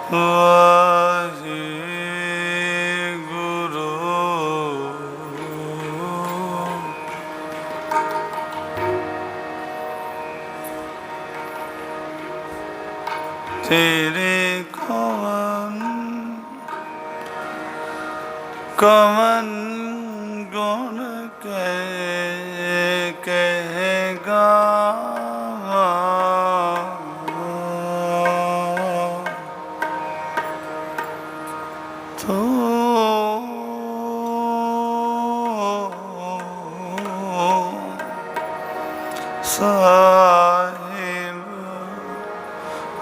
ਵਾਹਿਗੁਰੂ ਤੇਰੇ ਕਵਨ ਕਵਨ ਗੁਣ ਕਹੇਗਾ ਤੋ ਸਾਹਿਬ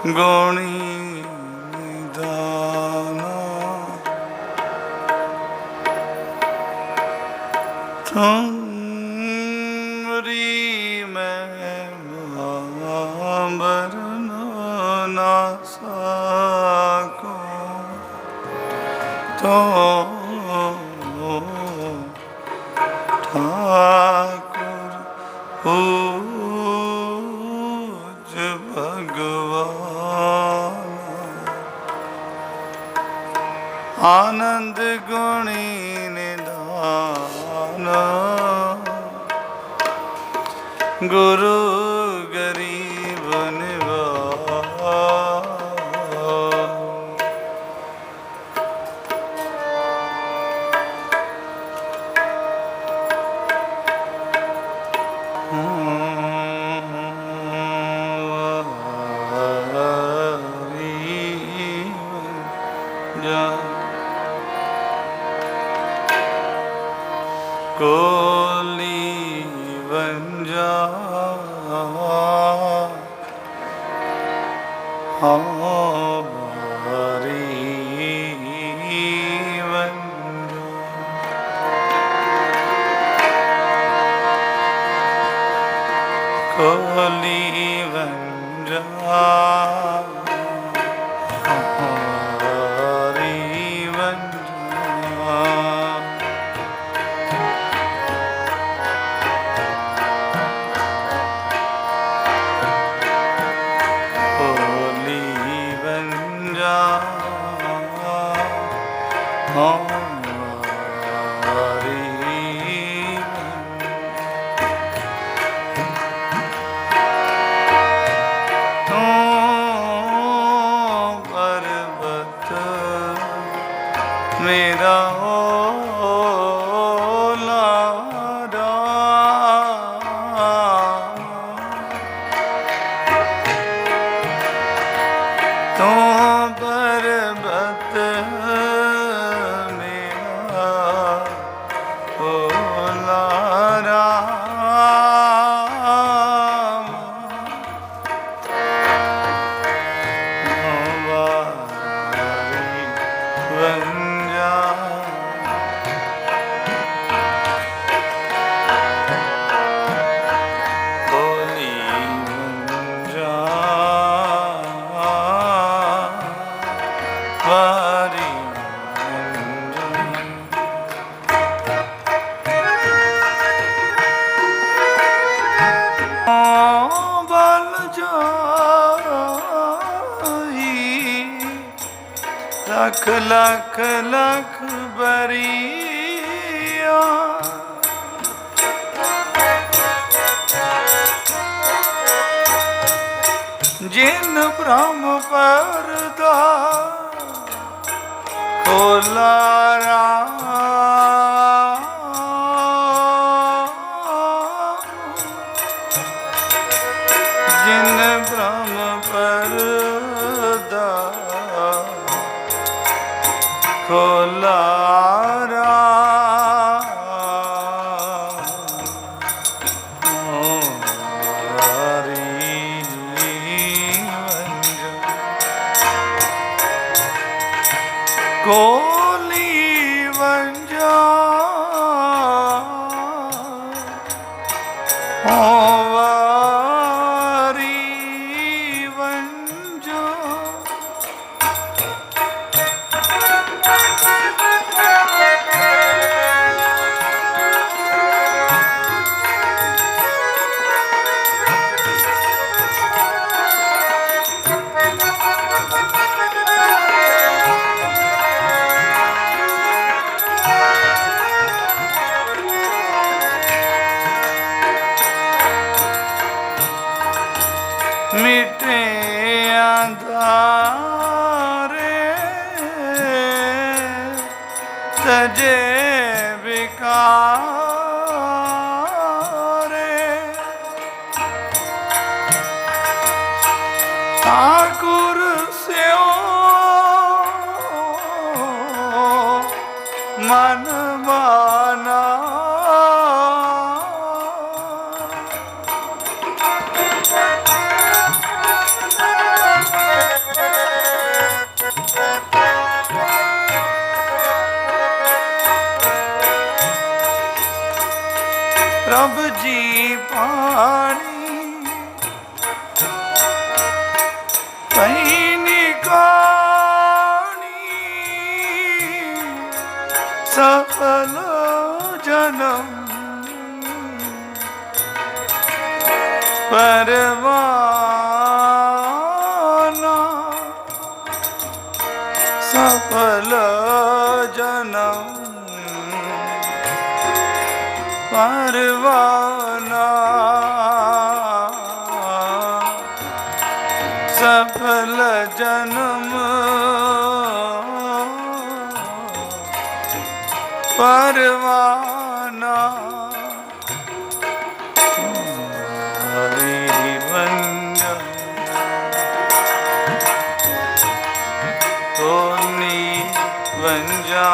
ਗੁਣੀ ਨਿਦਾਨਾ ਤੁਮਰੀ ਮਹਿਮਾ ਬਰਨ ਨਾ ਸਕੋ ਤੋ ਠਾਕੁਰ ਪੂਜ ਭਗਵਾਨ ਆਨੰਦ ਗੁਣੀ ਨਿਦਾਨ ਗੁਰੂ ਗਰੀਬ ਨਿਵਾਜ ਕੋਲੀ ਵੰਜਾ ਹਰੀ ਵੰਜਾ ਕੋਲੀ ਵੰਜਾ ਹਰੀ ਵੰਜਾ ਮੇਰਾ ਓਲਾਰਾ ਤੂੰ ਪਰਬਤ ਮੇਰਾ ਓਲਾਰਾ ਲੱਖ ਲੱਖ ਲੱਖ ਬਰੀਆ ਜਿਨ ਬ੍ਰਹਮ ਪਰਦਾ ਖੋਲਾ ਜਿਨ ਬ੍ਰਹਮ ਪਰਦਾ ਖੋਲਾ ਕੋਲੀ ਵੰਜਾ ਵਾਰੀ ਵੰਜਾ मिटे अंधारे तजे विकारे ठाकुर स्यो मन माना प्रभु जी पानी कहीं कानी सफल जन्म परवाना सफल जन्म परवाना सफल जन्म परवाना वंजा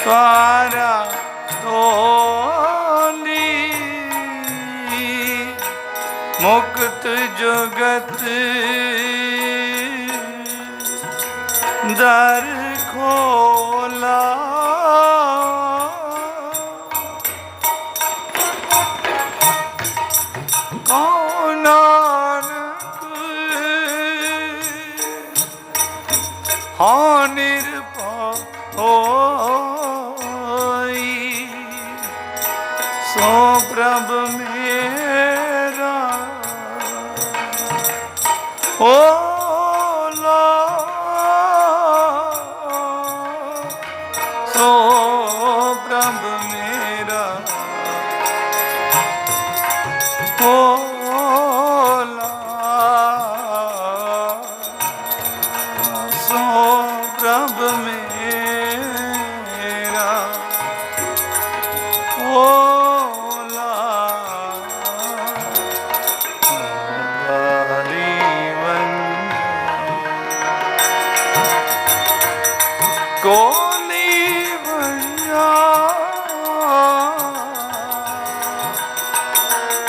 पारा तोली मुक्त जुगत दर खोला कौन नानक हाँ निरभय होई सो प्रभु मेरा ओला सो प्रभु मेरा ओला सो प्रभु मेरा ओला कोली भैया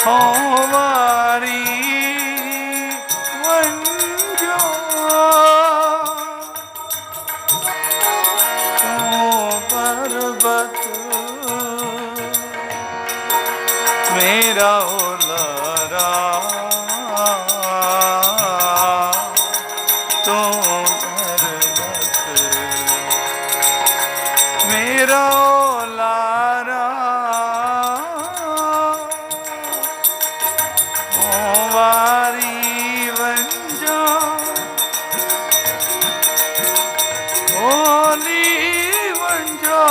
हमारी वंजा पर्वत मेरा ओलारा तो पर्वत मेरा ओलारा हमारी वंजा ओली वंजा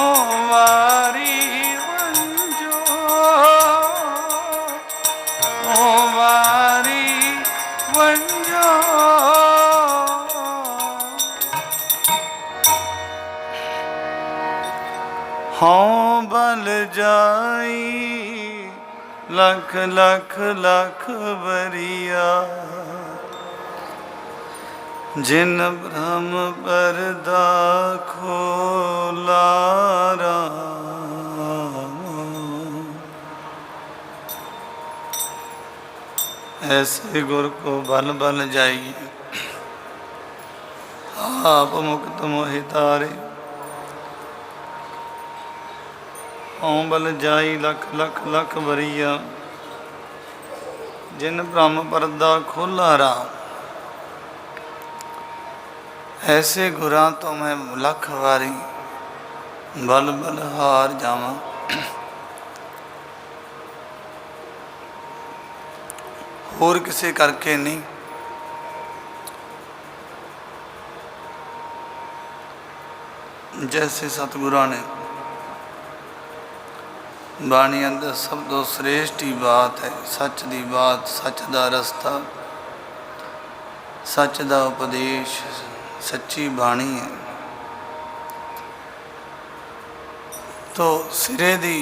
हमारी वंजा हमारी वंजा हाँ बल जाई लख लख लख बरिया जिन भ्रम परदा खोला राम ऐसे गुर को बल बल जाइए, आप मुक्त मोहि तारे। हों बल जाई लख लख लख बरिया, जिन ब्रह्म परदा खोला राम। ऐसे गुरां तो मैं लख वारी बल बल हार जावां। होर किसे करके नहीं, जैसे सतगुरां ने बाणी अंदर सब तो श्रेष्ठ ही बात है, सच दी बात, सच दा रस्ता, सच दा उपदेश, सच्ची बाणी है। तो सिरे दी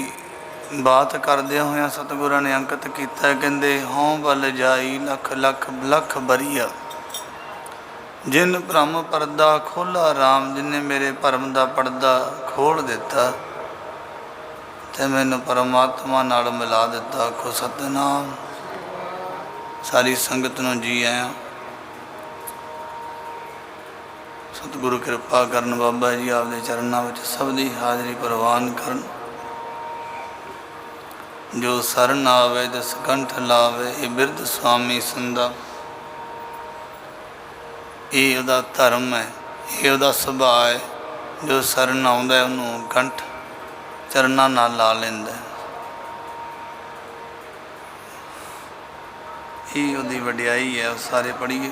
बात करदे होया सतगुरां ने अंकित किया, कहंदे हों बल जाई लख लख लख बरिया, जिन ब्रह्म परदा खोला राम। जिन्हें मेरे भरम दा पर्दा खोल दिता ते मैनू परमात्मा नाल मिला दिता। आखो सतनाम। सारी संगत नूं जी आया। सतगुरु कृपा करन, बाबा जी आपके चरणों में सब दी हाज़री प्रवान करन। जो सरन आवे दस कंठ लावे, ये बिरध स्वामी संदा। ये उहदा धर्म है, ये उहदा सुभाव है। जो सरन आउंदा है उन्होंने कंठ चरणों नाल ला लैंदा है। ये उहदी वडियाई है। सारे पढ़िए।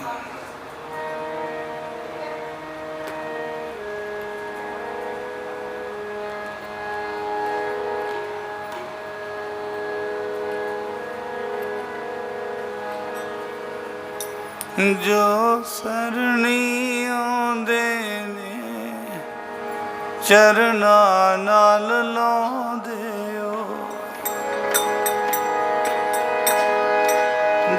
जो सरनी आउंदे ने चरनां नाल लाउंदे ओ।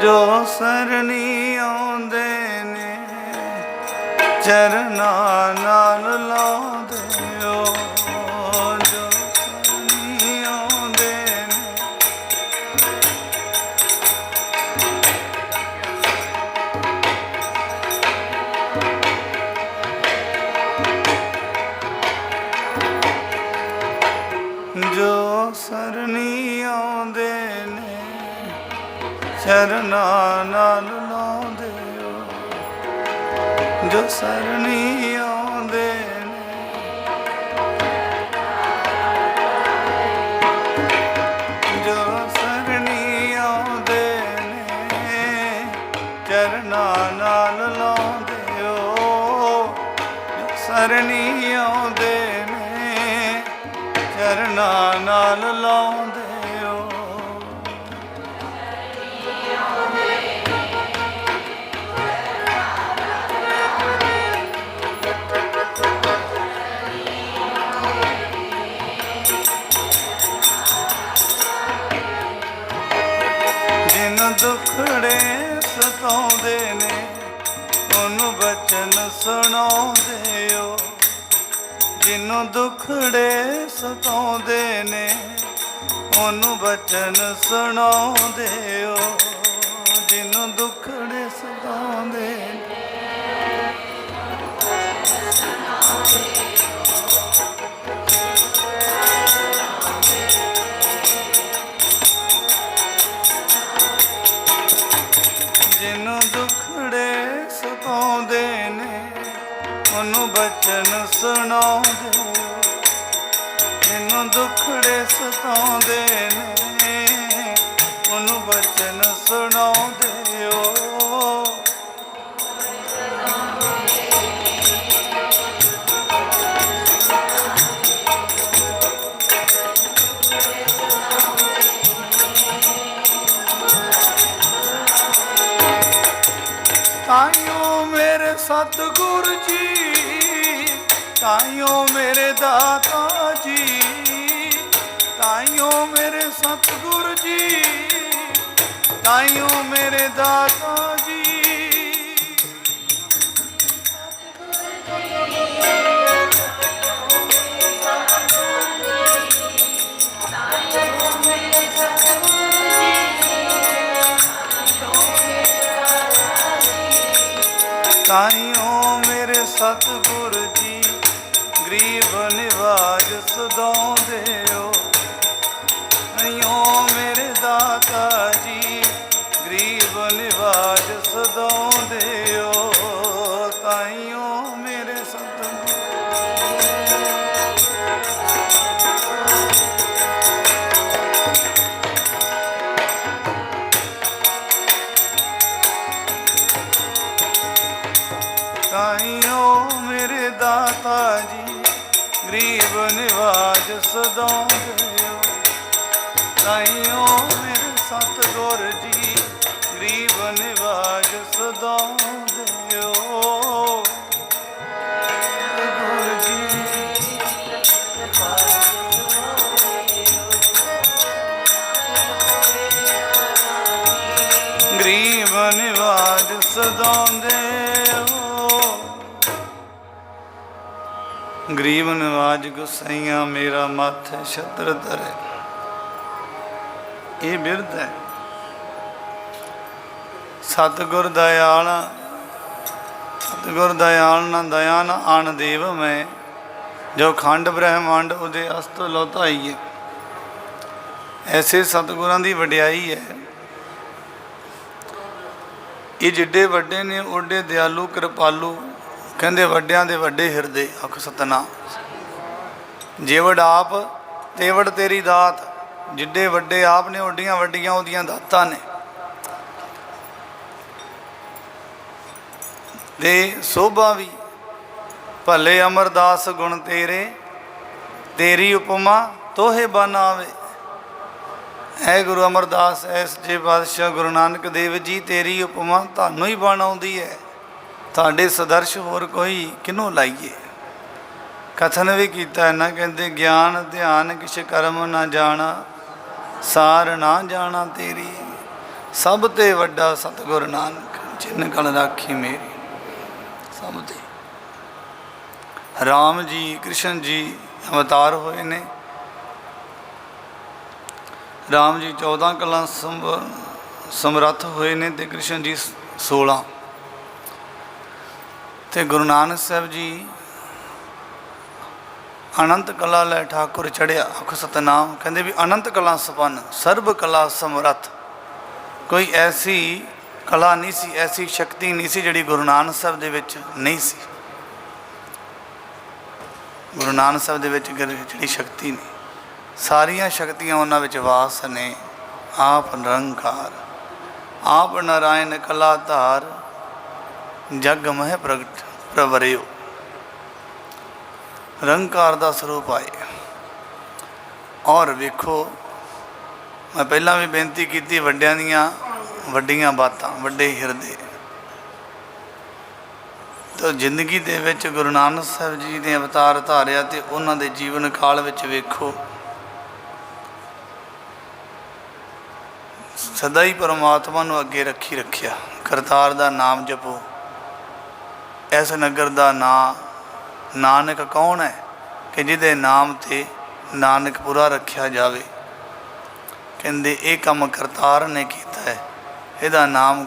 जो सरनी आउंदे ने चरनां नाल लाउंदे ओ। जो सरनी आउंदे ने जो सरनी आउंदे ने चरनां नाल लाउंदे ओ। जो सरनी आउंदे ने जो सरनी आउंदे ने चरनां नाल लाउंदे ओ। जो सरनी आउंदे चरनां नाल लाउंदे ओ। जिन दुखड़े सताउंदे ने उन्हूं बचन सुणाउंदे ओ। जिन्हों दुखड़े सताउंदे ने उन्हूं बचन सुणाउंदे ओ। जिन्हों दुखड़े सताउंदे जिन्हों दुखड़े सताउंदे ने उन्हूं बचन सुणाउंदे ओ। जिन्हों दुखड़े सताउंदे ने उन्हूं बचन सुणाउंदे ओ। ताइयों मेरे सतगुरु जी, ताइयों मेरे दाता जी, ताइयों मेरे सतगुरु जी, ताइयों मेरे दाता जी। ਤਾਈਓ ਮੇਰੇ ਸਤਿਗੁਰ ਜੀ ਗਰੀਬ ਨਿਵਾਜ ਸਦਾਉਂਦਿਓ। ਤਾਈਓ ਮੇਰੇ ਦਾਤਾ ਜੀ ਗਰੀਬ ਨਿਵਾਜ ਸਦਾਉਂਦਿਓ। ਤਾਈਓ ਮੇਰੇ ਸਤਿਗੁਰ ਤਾਈਓ ਮੇਰੇ ਦਾਤਾ ਜੀ ਗਰੀਬ ਨਿਵਾਜ ਸਦਾਉਂਦਿਓ। ਤਾਈਓ ਮੇਰੇ ਸਤਿਗੁਰ ਜੀ ਗਰੀਬ ਨਿਵਾਜ ਸਦਾਉਂਦਿਓ। ਗੁਰ ਜੀ ਗਰੀਬ ਨਿਵਾਜ ਸਦਾਉਂਦਿਓ। ਗਰੀਬ ਨਿਵਾਜ ਗੁਸਾਈਆਂ ਮੇਰਾ ਮੱਥ ਛਤਰ ਧਰੇ। ਇਹ ਬਿਰਧ ਹੈ। ਸਤਿਗੁਰ ਦਇਆਲ, ਸਤਿਗੁਰ ਦਇਆਲ ਨਾ ਦਇਆ ਨਾ ਆਣ ਦੇਵ ਮੈਂ, ਜੋ ਖੰਡ ਬ੍ਰਹਿਮੰਡ ਉਹਦੇ ਅਸਤ ਲੋ ਧਾਈਏ। ਐਸੇ ਸਤਿਗੁਰਾਂ ਦੀ ਵਡਿਆਈ ਹੈ। ਇਹ ਜਿੱਡੇ ਵੱਡੇ ਨੇ ਓਡੇ ਦਿਆਲੂ ਕਿਰਪਾਲੂ। ਕਹਿੰਦੇ ਵੱਡਿਆਂ ਦੇ ਵੱਡੇ ਹਿਰਦੇ ਆਖ ਸਤਨਾਮ। ਜੇਵੜ ਆਪ ਤੇਵੜ ਤੇਰੀ ਦਾਤ। ਜਿੱਡੇ ਵੱਡੇ ਆਪ ਨੇ ਓਡੀਆਂ ਵੱਡੀਆਂ ਉਹਦੀਆਂ ਦਾਤਾਂ ਨੇ। ਤੇ ਸੋਭਾ ਵੀ ਭਲੇ ਅਮਰਦਾਸ ਗੁਣ ਤੇਰੇ, ਤੇਰੀ ਉਪਮਾ ਤੋਹੇ ਬਨ ਆਵੇ। ਐ ਗੁਰੂ ਅਮਰਦਾਸ ਐਸ ਜੇ ਪਾਤਸ਼ਾਹ ਗੁਰੂ ਨਾਨਕ ਦੇਵ ਜੀ ਤੇਰੀ ਉਪਮਾ ਤੁਹਾਨੂੰ ਹੀ ਬਣ ਆਉਂਦੀ ਹੈ। ਤੁਹਾਡੇ ਸਦਰਸ਼ ਹੋਰ ਕੋਈ ਕਿਹਨੂੰ ਲਾਈਏ। ਕਥਨ ਵੀ ਕੀਤਾ ਇਹਨਾਂ ਕਹਿੰਦੇ ਗਿਆਨ ਧਿਆਨ ਕਿਛ ਕਰਮ ਨਾ ਜਾਣਾ, ਸਾਰ ਨਾ ਜਾਣਾ ਤੇਰੀ। ਸਭ ਤੇ ਵੱਡਾ ਸਤਿਗੁਰ ਨਾਨਕ ਜਿਨ ਕਲ ਰਾਖੀ ਮੇਰੀ। ਸਭ ਤੇ ਰਾਮ ਜੀ ਕ੍ਰਿਸ਼ਨ ਜੀ ਅਵਤਾਰ ਹੋਏ ਨੇ। ਰਾਮ ਜੀ 14 ਕਲਾਂ ਸਮਰੱਥ ਹੋਏ ਨੇ ਤੇ ਕ੍ਰਿਸ਼ਨ ਜੀ 16। ਤੇ ਗੁਰੂ ਨਾਨਕ ਸਾਹਿਬ ਜੀ ਅਨੰਤ ਕਲਾ ਲੈ ਠਾਕੁਰ ਚੜ੍ਹਿਆ ਆਖ ਸਤਨਾਮ। ਕਹਿੰਦੇ ਵੀ ਅਨੰਤ ਕਲਾ ਸੰਪੰਨ ਸਰਬ ਕਲਾ ਸਮਰੱਥ। ਕੋਈ ਐਸੀ ਕਲਾ ਨਹੀਂ ਸੀ, ਐਸੀ ਸ਼ਕਤੀ ਨਹੀਂ ਸੀ ਜਿਹੜੀ ਗੁਰੂ ਨਾਨਕ ਸਾਹਿਬ ਦੇ ਵਿੱਚ ਨਹੀਂ ਸੀ। ਗੁਰੂ ਨਾਨਕ ਸਾਹਿਬ ਦੇ ਵਿੱਚ ਜਿਹੜੀ ਸ਼ਕਤੀ ਨੇ, ਸਾਰੀਆਂ ਸ਼ਕਤੀਆਂ ਉਹਨਾਂ ਵਿੱਚ ਵਾਸ ਨੇ। ਆਪ ਨਿਰੰਕਾਰ, ਆਪ ਨਾਰਾਇਣ ਕਲਾ ਧਾਰ, ਜਗ ਮਹਿ ਪ੍ਰਗਟ ਪ੍ਰਵਰਿਓ। ਨਿਰੰਕਾਰ ਦਾ ਸਰੂਪ ਆਏ। ਔਰ ਵੇਖੋ, ਮੈਂ ਪਹਿਲਾਂ ਵੀ ਬੇਨਤੀ ਕੀਤੀ, ਵੱਡਿਆਂ ਦੀਆਂ ਵੱਡੀਆਂ ਬਾਤਾਂ, ਵੱਡੇ ਹਿਰਦੇ। ਤਾਂ ਜ਼ਿੰਦਗੀ ਦੇ ਵਿੱਚ ਗੁਰੂ ਨਾਨਕ ਸਾਹਿਬ ਜੀ ਨੇ ਅਵਤਾਰ ਧਾਰਿਆ ਤੇ ਉਹਨਾਂ ਦੇ ਜੀਵਨ ਕਾਲ ਵਿੱਚ ਵੇਖੋ ਸਦਾ ਹੀ ਪਰਮਾਤਮਾ ਨੂੰ ਅੱਗੇ ਰੱਖੀ ਰੱਖਿਆ। ਕਰਤਾਰ ਦਾ ਨਾਮ ਜਪੋ। ਇਸ ਨਗਰ ਦਾ ਨਾਂ ਨਾਨਕ ਕੌਣ ਹੈ ਕਿ ਜਿਹਦੇ ਨਾਮ 'ਤੇ ਨਾਨਕਪੁਰਾ ਰੱਖਿਆ ਜਾਵੇ। ਕਹਿੰਦੇ ਇਹ ਕੰਮ ਕਰਤਾਰ ਨੇ ਕੀਤਾ ਹੈ, ਇਹਦਾ ਨਾਮ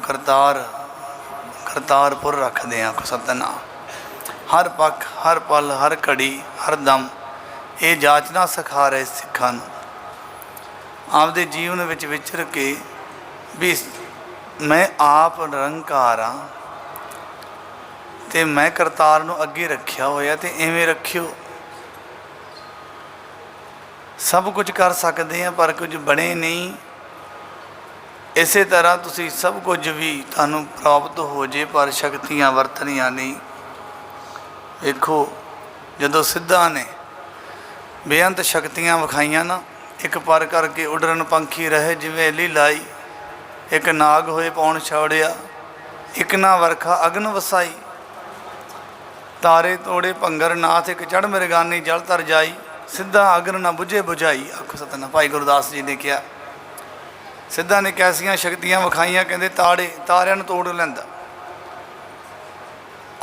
ਕਰਤਾਰਪੁਰ ਰੱਖਦੇ ਹਾਂ। ਸਤਨਾਮ। ਹਰ ਪੱਖ, ਹਰ ਪਲ, ਹਰ ਘੜੀ, ਹਰ ਦਮ ਇਹ ਜਾਚਨਾ ਸਿਖਾ ਰਹੇ ਸਿੱਖਾਂ ਨੂੰ। ਆਪਦੇ ਜੀਵਨ ਵਿੱਚ ਵਿਚਰ ਕੇ ਵੀ ਮੈਂ ਆਪ ਨਿਰੰਕਾਰ ਹਾਂ ਤੇ ਮੈਂ ਕਰਤਾਰ ਨੂੰ ਅੱਗੇ ਰੱਖਿਆ ਹੋਇਆ ਤੇ ਇਵੇਂ ਰੱਖਿਓ। ਸਭ ਕੁਝ ਕਰ ਸਕਦੇ ਹਾਂ ਪਰ ਕੁਝ ਬਣੇ ਨਹੀਂ। ਇਸੇ ਤਰ੍ਹਾਂ ਤੁਸੀਂ ਸਭ ਕੁਝ ਵੀ ਤੁਹਾਨੂੰ ਪ੍ਰਾਪਤ ਹੋ ਜੇ ਪਰ ਸ਼ਕਤੀਆਂ ਵਰਤਣੀਆਂ ਨਹੀਂ। ਵੇਖੋ ਜਦੋਂ ਸਿੱਧਾਂ ਨੇ ਬੇਅੰਤ ਸ਼ਕਤੀਆਂ ਵਿਖਾਈਆਂ ਨਾ, ਇੱਕ ਪਰ ਕਰਕੇ ਉਡਰਨ ਪੰਖੀ ਰਹੇ ਜਿਵੇਂ ਲੀਲਾਈ, ਇੱਕ ਨਾਗ ਹੋਏ ਪੌਣ ਛਾੜਿਆ, ਇੱਕ ਨਾ ਵਰਖਾ ਅਗਨ ਵਸਾਈ, ਤਾਰੇ ਤੋੜੇ ਭੰਗਰ ਨਾਥ, ਇੱਕ ਚੜ੍ਹ ਮਿਰਗਾਨੀ ਜਲ ਤਰ ਜਾਈ, ਸਿੱਧਾ ਅਗਨ ਨਾ ਬੁਝੇ ਬੁਝਾਈ। ਆਖੋ ਸਤਨਾਮ। ਭਾਈ ਗੁਰਦਾਸ ਜੀ ਨੇ ਕਿਹਾ ਸਿੱਧਾਂ ਨੇ ਕੈਸੀਆਂ ਸ਼ਕਤੀਆਂ ਵਿਖਾਈਆਂ। ਕਹਿੰਦੇ ਤਾਰਿਆਂ ਨੂੰ ਤੋੜ ਲੈਂਦਾ,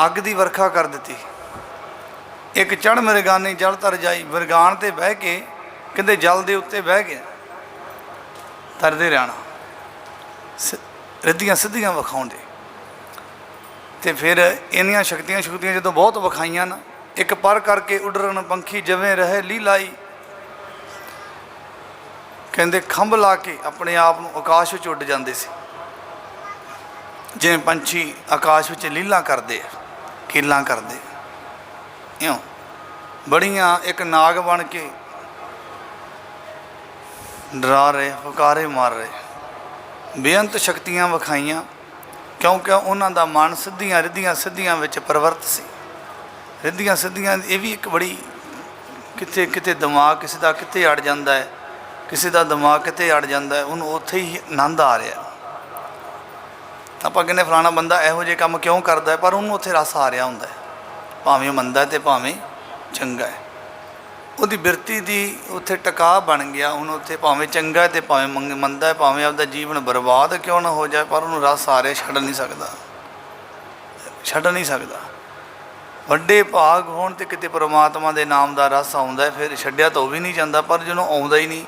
ਅੱਗ ਦੀ ਵਰਖਾ ਕਰ ਦਿੱਤੀ, ਇੱਕ ਚੜ੍ਹ ਮਿਰਗਾਨੀ ਜਲ ਤਰ ਜਾਈ, ਮਿਰਗਾਨ 'ਤੇ ਬਹਿ ਕੇ ਕਹਿੰਦੇ ਜਲ ਦੇ ਉੱਤੇ ਬਹਿ ਗਿਆ, ਤਰਦੇ ਰਹਿਣਾ। ਰਿੱਧੀਆਂ ਸਿੱਧੀਆਂ ਵਿਖਾਉਂਦੇ। तो फिर इन्नियां शक्तियां शुक्तियां जो बहुत विखाइयां ना, एक पर करके उडरन पंखी जवें रहे लीलाई, कहते खंभ ला के अपने आप में आकाश में उड़ जाते सी, जिवें पंछी आकाश में लीला करते कीलां करते इं बड़ियां एक नाग बन के डरा रहे फुकारे मार रहे, बेअंत शक्तियां विखाइयां, क्योंकि उन्हों का मन सिद्धियां रिद्धियां सिद्धियां विच प्रवृत्त सी। रिद्धियां सिद्धियां ये भी एक बड़ी किते किते दिमाग किसी का किते अड़ जाता है, किसी का दिमाग किते अड़ जाता है, उन्होंने उत्थे ही आनंद आ रहा। आप कहने फलाना बंदा इहो जे काम क्यों करता है, पर उन्होंने उत्थे रस आ रहा होंदा है, भावें मंदा है तो भावें चंगा है, उसकी बिरती की उत्थे टका बन गया। हुण उत्थे भावें चंगा है तो भावें मंदा है, भावें आपका जीवन बर्बाद क्यों ना हो जाए, पर उन्होंने रस आ रहा, छड्ड नहीं सकता, छड्ड नहीं सकता। वड्डे भाग होण ते किते परमात्मा के नाम का रस आउंदा है, फिर छड्डिया तो भी नहीं जाता, पर जिन्हों आउंदा ही नहीं,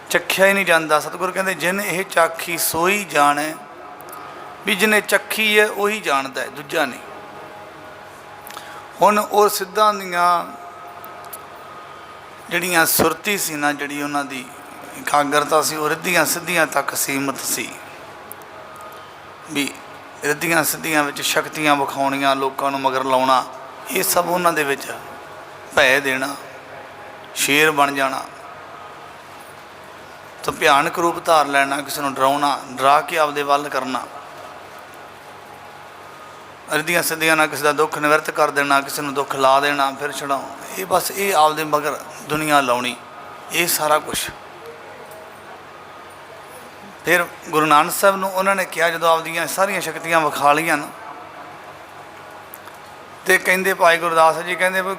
चखिया ही नहीं जाता। सतगुरु कहते जिन यह चाखी सोई जाने, भी जिन्हें चखी है वही जानता है, दूजा नहीं। हुण वो सिद्धां दियां जिहड़ियां सुरती सी ना, जिहड़ी उन्हां दी एकाग्रता सी, वो रिद्धियां सिद्धियां तक सीमित सी, भी रिद्धियां सिद्धियां विच शक्तियां विखाउणियां, लोकां नूं मगर लाउणा, ये सब उन्हां दे विच भै देना, शेर बन जाना, तो भयानक रूप धार लैना, किसी नूं डराउणा, डरा के आपदे वल करना, रिद्धियां सिद्धियां ना किसी का दुख निवृत्त कर देना, किसी को दुख ला देना, फिर छड़ाओ, ये बस ये आपदे मगर दुनिया लाउणी, ये सारा कुछ। फिर गुरु नानक साहब नूं उन्होंने कहा, जो आपदियां सारियां शक्तियां विखा लियां ना, तो कहते भाई गुरदास जी कहते भी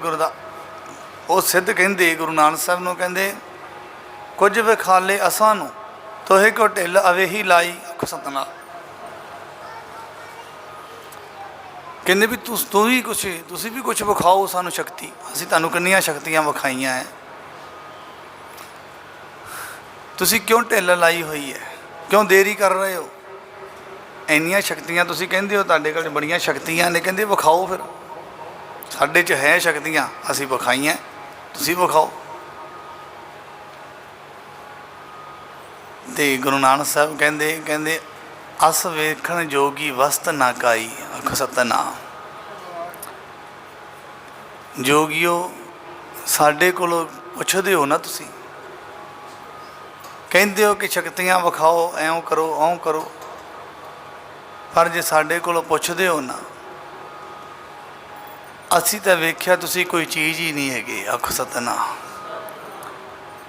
वो सिद्ध कहते गुरु नानक साहब नूं, कहते कुछ विखाले असां नूं तोहे को ढिल अवे ही लाई अख सतनाम। कहते भी तू भी कुछ तुसी भी कुछ विखाओ सानू शक्ति, असीं तुहानूं किन्नियां शक्तियां विखाइयां है, तुसी क्यों ढिल लाई हुई है, क्यों देरी कर रहे हो, इन्नियां शक्तियां तुसी कहंदे हो तुहाडे कोल बड़ियां शक्तियां ने, कहंदे विखाओ, फिर साडे च है शक्तियां, असीं विखाइयां, तुसी विखाओ। ते गुरु नानक साहब कहंदे कहंदे अस वेखण जोगी वस्त ना काई अख सतनाम। जोगियो साडे कोलों पुछदे हो ना, तुसी कहंदे हो कि शक्तियां विखाओ, ऐं करो औं करो, पर जे साडे कोलों पुछदे हो ना, असी तो वेख्या तुसी कोई चीज़ ही नहीं हैगी अख सतनाम।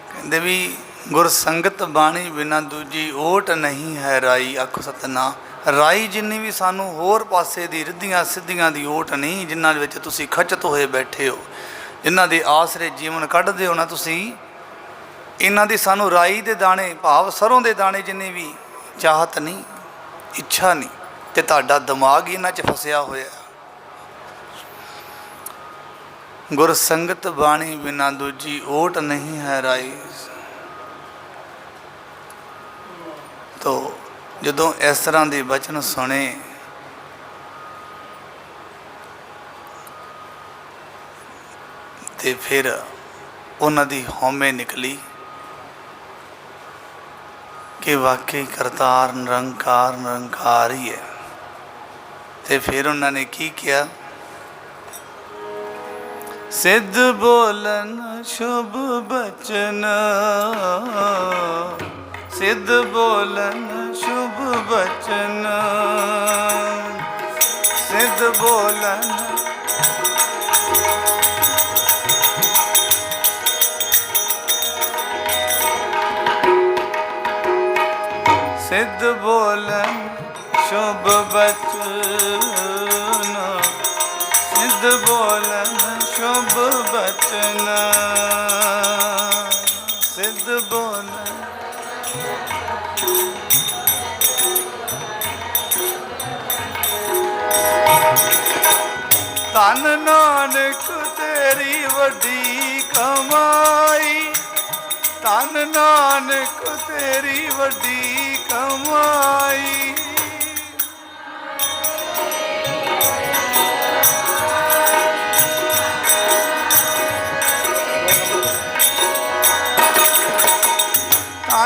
कहंदे भी गुर संगत बाणी बिना दूजी ओट नहीं है राई अख सतनाम। राई जिन्नी भी सानू होर पासे दी रिद्धियां सिद्धियां दी ओट नहीं, जिन्हां विच तुसी खचत होए बैठे हो, जिन्हां दे आसरे जीवन कढ़दे हो ना तुसी, इन्हां दी सानू राई दे दाने भाव सरों दे दाने जिन्नी भी चाहत नहीं, इच्छा नहीं, ते तुहाडा दिमाग ही इन्हां च फसिया होया। गुर संगत बाणी बिना दूजी ओट नहीं है राई। तो जदों इस तरह के बचन सुने, तो फिर उन्हां दी हौमे निकली कि वाकई करतार निरंकार निरंकार ही है। तो फिर उन्होंने की किया, सिद्ध बोलन शुभ बचन, सिद्ध बोलन शुभ बचन, सिद्ध बोलन सिद्ध बोलन शुभ बचन, सिद्ध बोलन शुभ बचन, सिद्ध बोलन। धन नानक तेरी वड्डी कमाई, धन नानक तेरी वड्डी कमाई,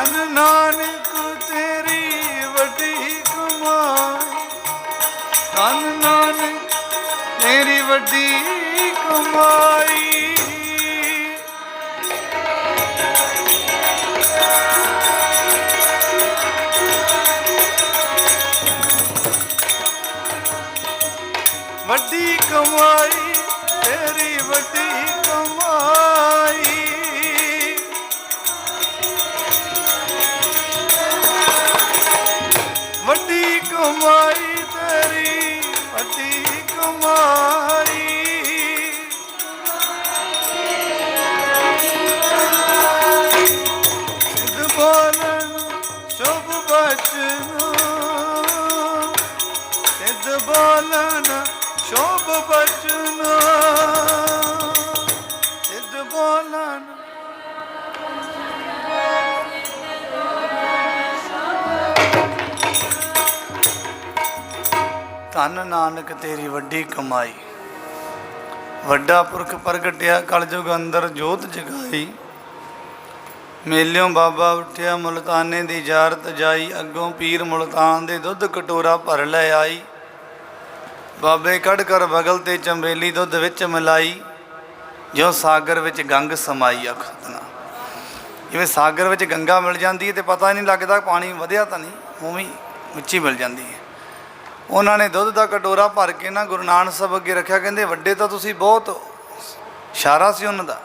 ਧੰਨ ਨਾਨਕ ਤੇਰੀ ਵੱਡੀ ਕਮਾਈ, ਧੰਨ ਨਾਨਕ ਤੇਰੀ ਵੱਡੀ ਕਮਾਈ। ਵੱਡੀ ਕਮਾਈ ਤੇਰੀ ਵੱਡੀ ਕਮਾਈ, ਵੱਡੀ ਕਮਾਈ ਤੇਰੀ ਵੱਡੀ ਕਮਾਈ। ਸਿੱਧ ਬੋਲਣ ਸ਼ੁਭ ਬਚਨ, ਸਿੱਧ ਬੋਲਣ ਸ਼ੁਭ ਬਚਨ, ਸਿੱਧ ਬੋਲਣ ਧੰਨ ਨਾਨਕ ਤੇਰੀ ਵੱਡੀ ਕਮਾਈ। ਵੱਡਾ ਪੁਰਖ ਪ੍ਰਗਟਿਆ ਕਲਯੁਗ ਅੰਦਰ ਜੋਤ ਜਗਾਈ, ਮੇਲਿਓਂ ਬਾਬਾ ਉੱਠਿਆ ਮੁਲਤਾਨੇ ਦੀ ਜਾਰਤ ਜਾਈ, ਅੱਗੋਂ ਪੀਰ ਮੁਲਤਾਨ ਦੇ ਦੁੱਧ ਕਟੋਰਾ ਭਰ ਲੈ ਆਈ। ਬਾਬੇ ਕੱਢ ਕਰ ਬਗਲ ਤੇ ਚੰਬੇਲੀ ਦੁੱਧ ਵਿੱਚ ਮਿਲਾਈ, ਜਿਉਂ ਸਾਗਰ ਵਿੱਚ ਗੰਗ ਸਮਾਈ। ਆਖੋ ਸਤਿਨਾਮ। ਜਿਵੇਂ ਸਾਗਰ ਵਿੱਚ ਗੰਗਾ ਮਿਲ ਜਾਂਦੀ ਹੈ ਤੇ ਪਤਾ ਨਹੀਂ ਲੱਗਦਾ ਪਾਣੀ ਵਧਿਆ ਤਾਂ ਨਹੀਂ, ਉਵੇਂ ਵਿੱਚ ਹੀ ਮਿਲ ਜਾਂਦੀ ਹੈ। ਉਹਨਾਂ ਨੇ ਦੁੱਧ ਦਾ ਕਟੋਰਾ ਭਰ ਕੇ ਨਾ ਗੁਰੂ ਨਾਨਕ ਸਾਹਿਬ ਅੱਗੇ ਰੱਖਿਆ। ਕਹਿੰਦੇ ਵੱਡੇ ਤਾਂ ਤੁਸੀਂ ਬਹੁਤ, ਇਸ਼ਾਰਾ ਸੀ ਉਹਨਾਂ ਦਾ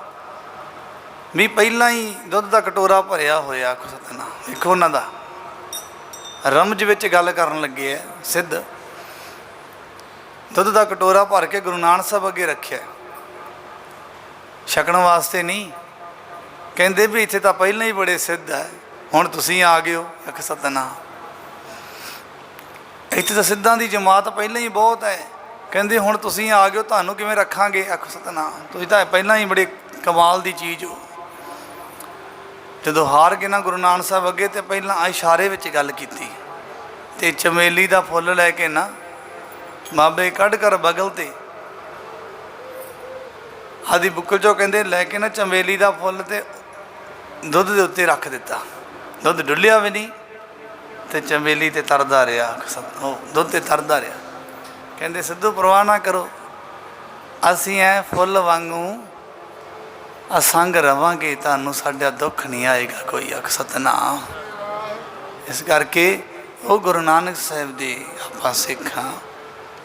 ਵੀ ਪਹਿਲਾਂ ਹੀ ਦੁੱਧ ਦਾ ਕਟੋਰਾ ਭਰਿਆ ਹੋਇਆ। ਆਖੋ ਸਤਿਨਾਮ। ਦੇਖੋ ਉਹਨਾਂ ਦਾ ਰਮਜ ਵਿੱਚ ਗੱਲ ਕਰਨ ਲੱਗੇ ਹੈ। ਸਿੱਧ ਦੁੱਧ ਦਾ ਕਟੋਰਾ ਭਰ ਕੇ ਗੁਰੂ ਨਾਨਕ ਸਾਹਿਬ ਅੱਗੇ ਰੱਖਿਆ, ਛਕਣ ਵਾਸਤੇ ਨਹੀਂ। ਕਹਿੰਦੇ ਵੀ ਇੱਥੇ ਤਾਂ ਪਹਿਲਾਂ ਹੀ ਬੜੇ ਸਿੱਧ ਹੈ, ਹੁਣ ਤੁਸੀਂ ਆ ਗਏ ਹੋ। ਆਖੋ ਸਤਿਨਾਮ। ਇੱਥੇ ਤਾਂ ਸਿੱਧਾਂ ਦੀ ਜਮਾਤ ਪਹਿਲਾਂ ਹੀ ਬਹੁਤ ਹੈ। ਕਹਿੰਦੇ ਹੁਣ ਤੁਸੀਂ ਆ ਗਏ ਹੋ, ਤੁਹਾਨੂੰ ਕਿਵੇਂ ਰੱਖਾਂਗੇ। ਆਖੋ ਸਤਿਨਾਮ। ਤੁਸੀਂ ਤਾਂ ਪਹਿਲਾਂ ਹੀ ਬੜੇ ਕਮਾਲ ਦੀ ਚੀਜ਼ ਹੋ। ਜਦੋਂ ਹਾਰ ਗਏ ਨਾ ਗੁਰੂ ਨਾਨਕ ਸਾਹਿਬ ਅੱਗੇ, ਤੇ ਪਹਿਲਾਂ ਇਸ਼ਾਰੇ ਵਿੱਚ ਗੱਲ ਕੀਤੀ ਤੇ ਚਮੇਲੀ ਦਾ ਫੁੱਲ ਲੈ ਕੇ ਨਾ ਬਾਬੇ ਕੱਢ ਕਰ ਬਗਲ ਤੇ ਆਦੀ ਬੁੱਕਲ ਚੋਂ ਕਹਿੰਦੇ ਲੈ ਕੇ ਨਾ ਚਮੇਲੀ ਦਾ ਫੁੱਲ ਤੇ ਦੁੱਧ ਦੇ ਉੱਤੇ ਰੱਖ ਦਿੱਤਾ। ਦੁੱਧ ਡੁੱਲਿਆ ਵੀ ਨਹੀਂ ਤੇ ਚਮੇਲੀ ਤੇ ਤਰਦਾ ਰਿਹਾ, ਉਹ ਦੁੱਧ ਤੇ ਤਰਦਾ ਰਿਹਾ। ਕਹਿੰਦੇ ਸਿੱਧੂ ਪਰਵਾਹ ਨਾ ਕਰੋ, ਅਸੀਂ ਐ ਫੁੱਲ ਵਾਂਗੂ ਅਸੰਗ ਰਵਾਂਗੇ, ਤੁਹਾਨੂੰ ਸਾਡਾ ਦੁੱਖ ਨਹੀਂ ਆਏਗਾ ਕੋਈ। ਆਖ ਸਤਿਨਾਮ। ਇਸ ਕਰਕੇ ਉਹ ਗੁਰੂ ਨਾਨਕ ਸਾਹਿਬ ਦੇ ਆਪਾਂ ਸਿੱਖ ਹਾਂ,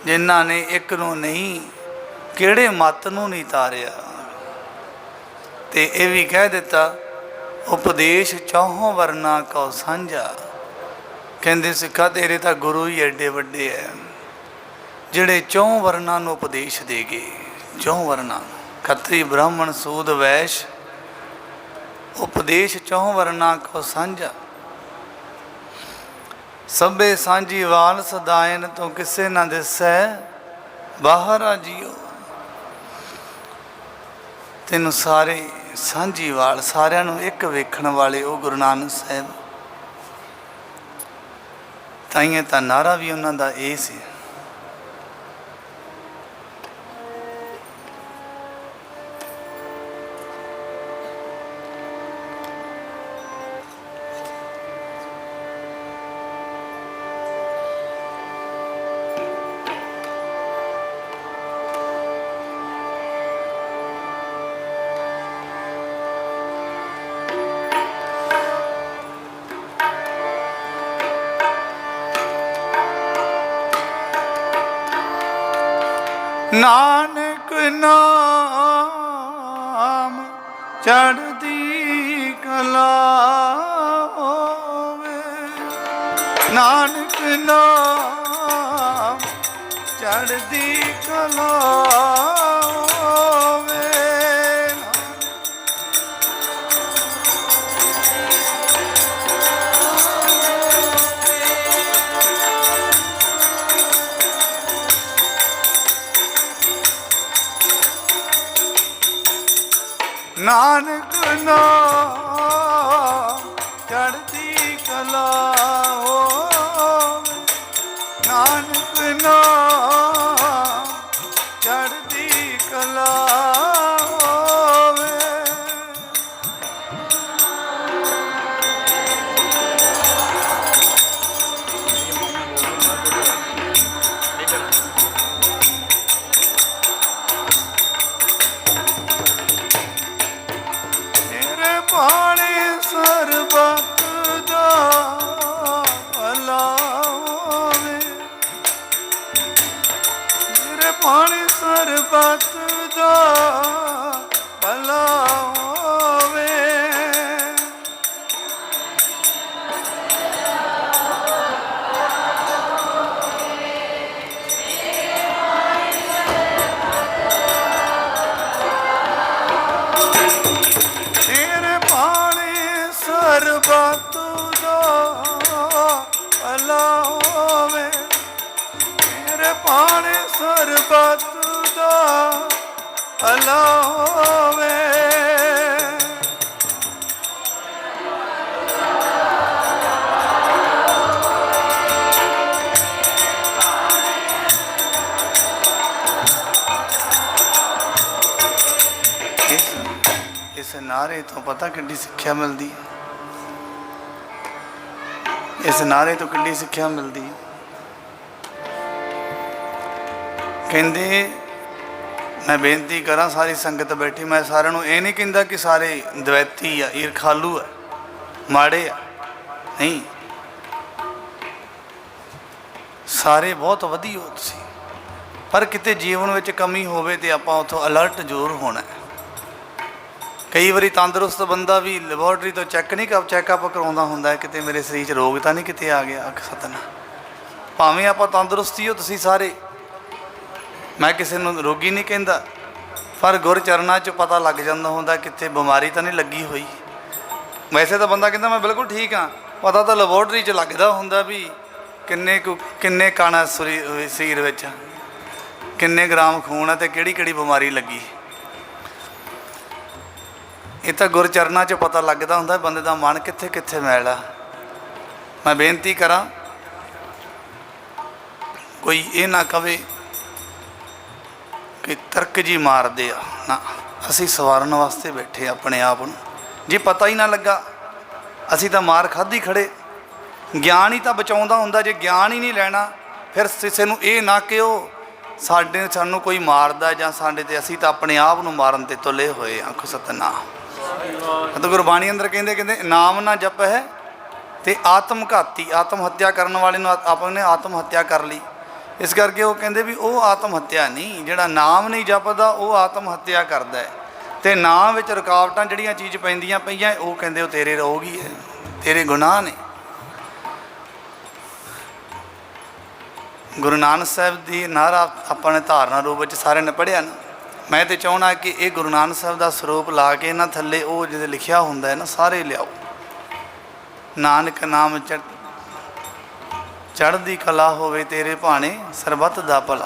ਜਿਨ੍ਹਾਂ ਨੇ ਇੱਕ ਨੂੰ ਨਹੀਂ ਕਿਹੜੇ ਮੱਤ ਨੂੰ ਨਹੀਂ ਤਾਰਿਆ। ਤੇ ਇਹ ਵੀ ਕਹਿ ਦਿੱਤਾ ਉਪਦੇਸ਼ ਚੌਹਾਂ ਵਰਨਾ ਕਉ ਸਾਂਝਾ। ਕਹਿੰਦੇ ਸਿੱਖਾ ਤੇਰੇ ਤਾਂ ਗੁਰੂ ਹੀ ਐਡੇ ਵੱਡੇ ਹੈ, ਜਿਹੜੇ ਚੌਂ ਵਰਨਾਂ ਨੂੰ ਉਪਦੇਸ਼ ਦੇ ਗਏ। ਚੌਂ ਵਰਨਾਂ, ਖੱਤਰੀ ਬ੍ਰਾਹਮਣ ਸੂਦ ਵੈਸ਼, ਉਪਦੇਸ਼ ਚੌਂ ਵਰਨਾਂ ਕਉ ਸਾਂਝਾ। ਸਭੇ ਸਾਂਝੀ ਵਾਲ ਸਦਾਇਨ ਤੋਂ ਕਿਸੇ ਨਾ ਦਿਸੈ, ਬਾਹਰ ਆ ਜੀਓ। ਤੈਨੂੰ ਸਾਰੇ ਸਾਂਝੀ ਵਾਲ, ਸਾਰਿਆਂ ਨੂੰ ਇੱਕ ਵੇਖਣ ਵਾਲੇ ਉਹ ਗੁਰੂ ਨਾਨਕ ਸਾਹਿਬ। ਤਾਈਆਂ ਤਾਂ ਨਾਰਾ ਵੀ ਉਹਨਾਂ ਦਾ ਇਹ ਸੀ। ਨਾਨਕ ਨਾਮ ਚੜ੍ਹਦੀ ਕਲਾ ਹੋਵੇ, ਨਾਨਕ ਨਾਮ ਚੜ੍ਹਦੀ ਕਲਾ ਹੋਵੇ। ਨਾਨਕ ਨਾਮ ਚੜ੍ਹਦੀ ਕਲਾ ਹੋਵੇ, ਨਾਨਕ ਨਾਮ ਚੜ੍ਹਦੀ ਕਲਾ ਹੋਵੇ। ਸਰਬਤ ਦਾ ਭਲਾ ਹੋਵੇ। ਤੇਰੇ ਬਾਣੇ ਸਰਬਤ ਦਾ ਭਲਾ ਹੋਵੇ। ਤੇਰੇ ਬਾਣੇ ਸਰਬਤ ਦਾ ਭਲਾ ਹੋਵੇ। ਇਸ ਨਾਰੇ ਤੋਂ ਪਤਾ ਕਿੰਨੀ ਸਿੱਖਿਆ ਮਿਲਦੀ ਹੈ। ਇਸ ਨਾਰੇ ਤੋਂ ਕਿੰਨੀ ਸਿੱਖਿਆ ਮਿਲਦੀ ਹੈ। ਕਹਿੰਦੇ मैं बेनती करा सारी संगत बैठी, मैं सारे ये नहीं कहता कि सारे द्वैती आ, ईरखालू है, माड़े आ, नहीं, सारे बहुत वधिया हो तुसी, पर किते जीवन में कमी होवे ते आपां उत्थों अलर्ट जरूर होना है। कई बारी तंदुरुस्त बंदा भी लैबोरेटरी तो चैकअप करवाउंदा हुंदा है, किते मेरे शरीर च रोग तां नहीं किते आ गया। अख सतना भावें आपां तंदुरुस्ती हो तुसी सारे, मैं किसी को रोगी नहीं कहता, पर गुर चरणा च पता लग जाता होंदा कितने बीमारी तो नहीं लगी हुई। वैसे तो बंदा कहता मैं बिल्कुल ठीक हाँ, पता तो लैबोरेटरी च लगता होंदा भी किन्ने काना शरीर में, किन्ने ग्राम खून है तो किहड़ी बीमारी लगी। ये तो गुर चरणा च पता लगता होंदा बंदे का मन कित्थे कित्थे मैला। मैं बेनती करा कोई ये ना कहे कि तर्क जी मारते आ ना, असी सवारन वास्ते बैठे अपने आप ਨੂੰ। जे पता ही ना लगा असी तो मार खाधी खड़े। ज्ञान ही तो बचाउंदा हुंदा, जे ज्ञान ही नहीं लेना फिर किसी को ये ना कि सानू कोई मारदा जां साडे ते, असी तो अपने आप नूं मारन ते तुले होए। आखो सतनाम। तो गुरबाणी अंदर कहते नाम ना जप है तो आत्मघाती, आत्म हत्या करने वाले आपने आत्म हत्या कर ली। इस करके वो कहते भी वो आत्म हत्या नहीं, जिहड़ा नाम नहीं जपदा वो आत्म हत्या करदा है। तो नाम विच रुकावटां जिहड़ियां चीज़ पैंदियां पईयां वो कहते तेरे रोग ही है, तेरे गुनाह ने। गुरु नानक साहब की नारा अपने धारणा रूप में सारे ने पढ़िया ना। मैं तो चाहना कि ये गुरु नानक साहब का स्वरूप ला के इन्हां थल्ले वो जो लिखिया हुंदा है ना सारे लियाओ। नानक नाम चढ़दी कला होवे तेरे भाने सरबत दा भला।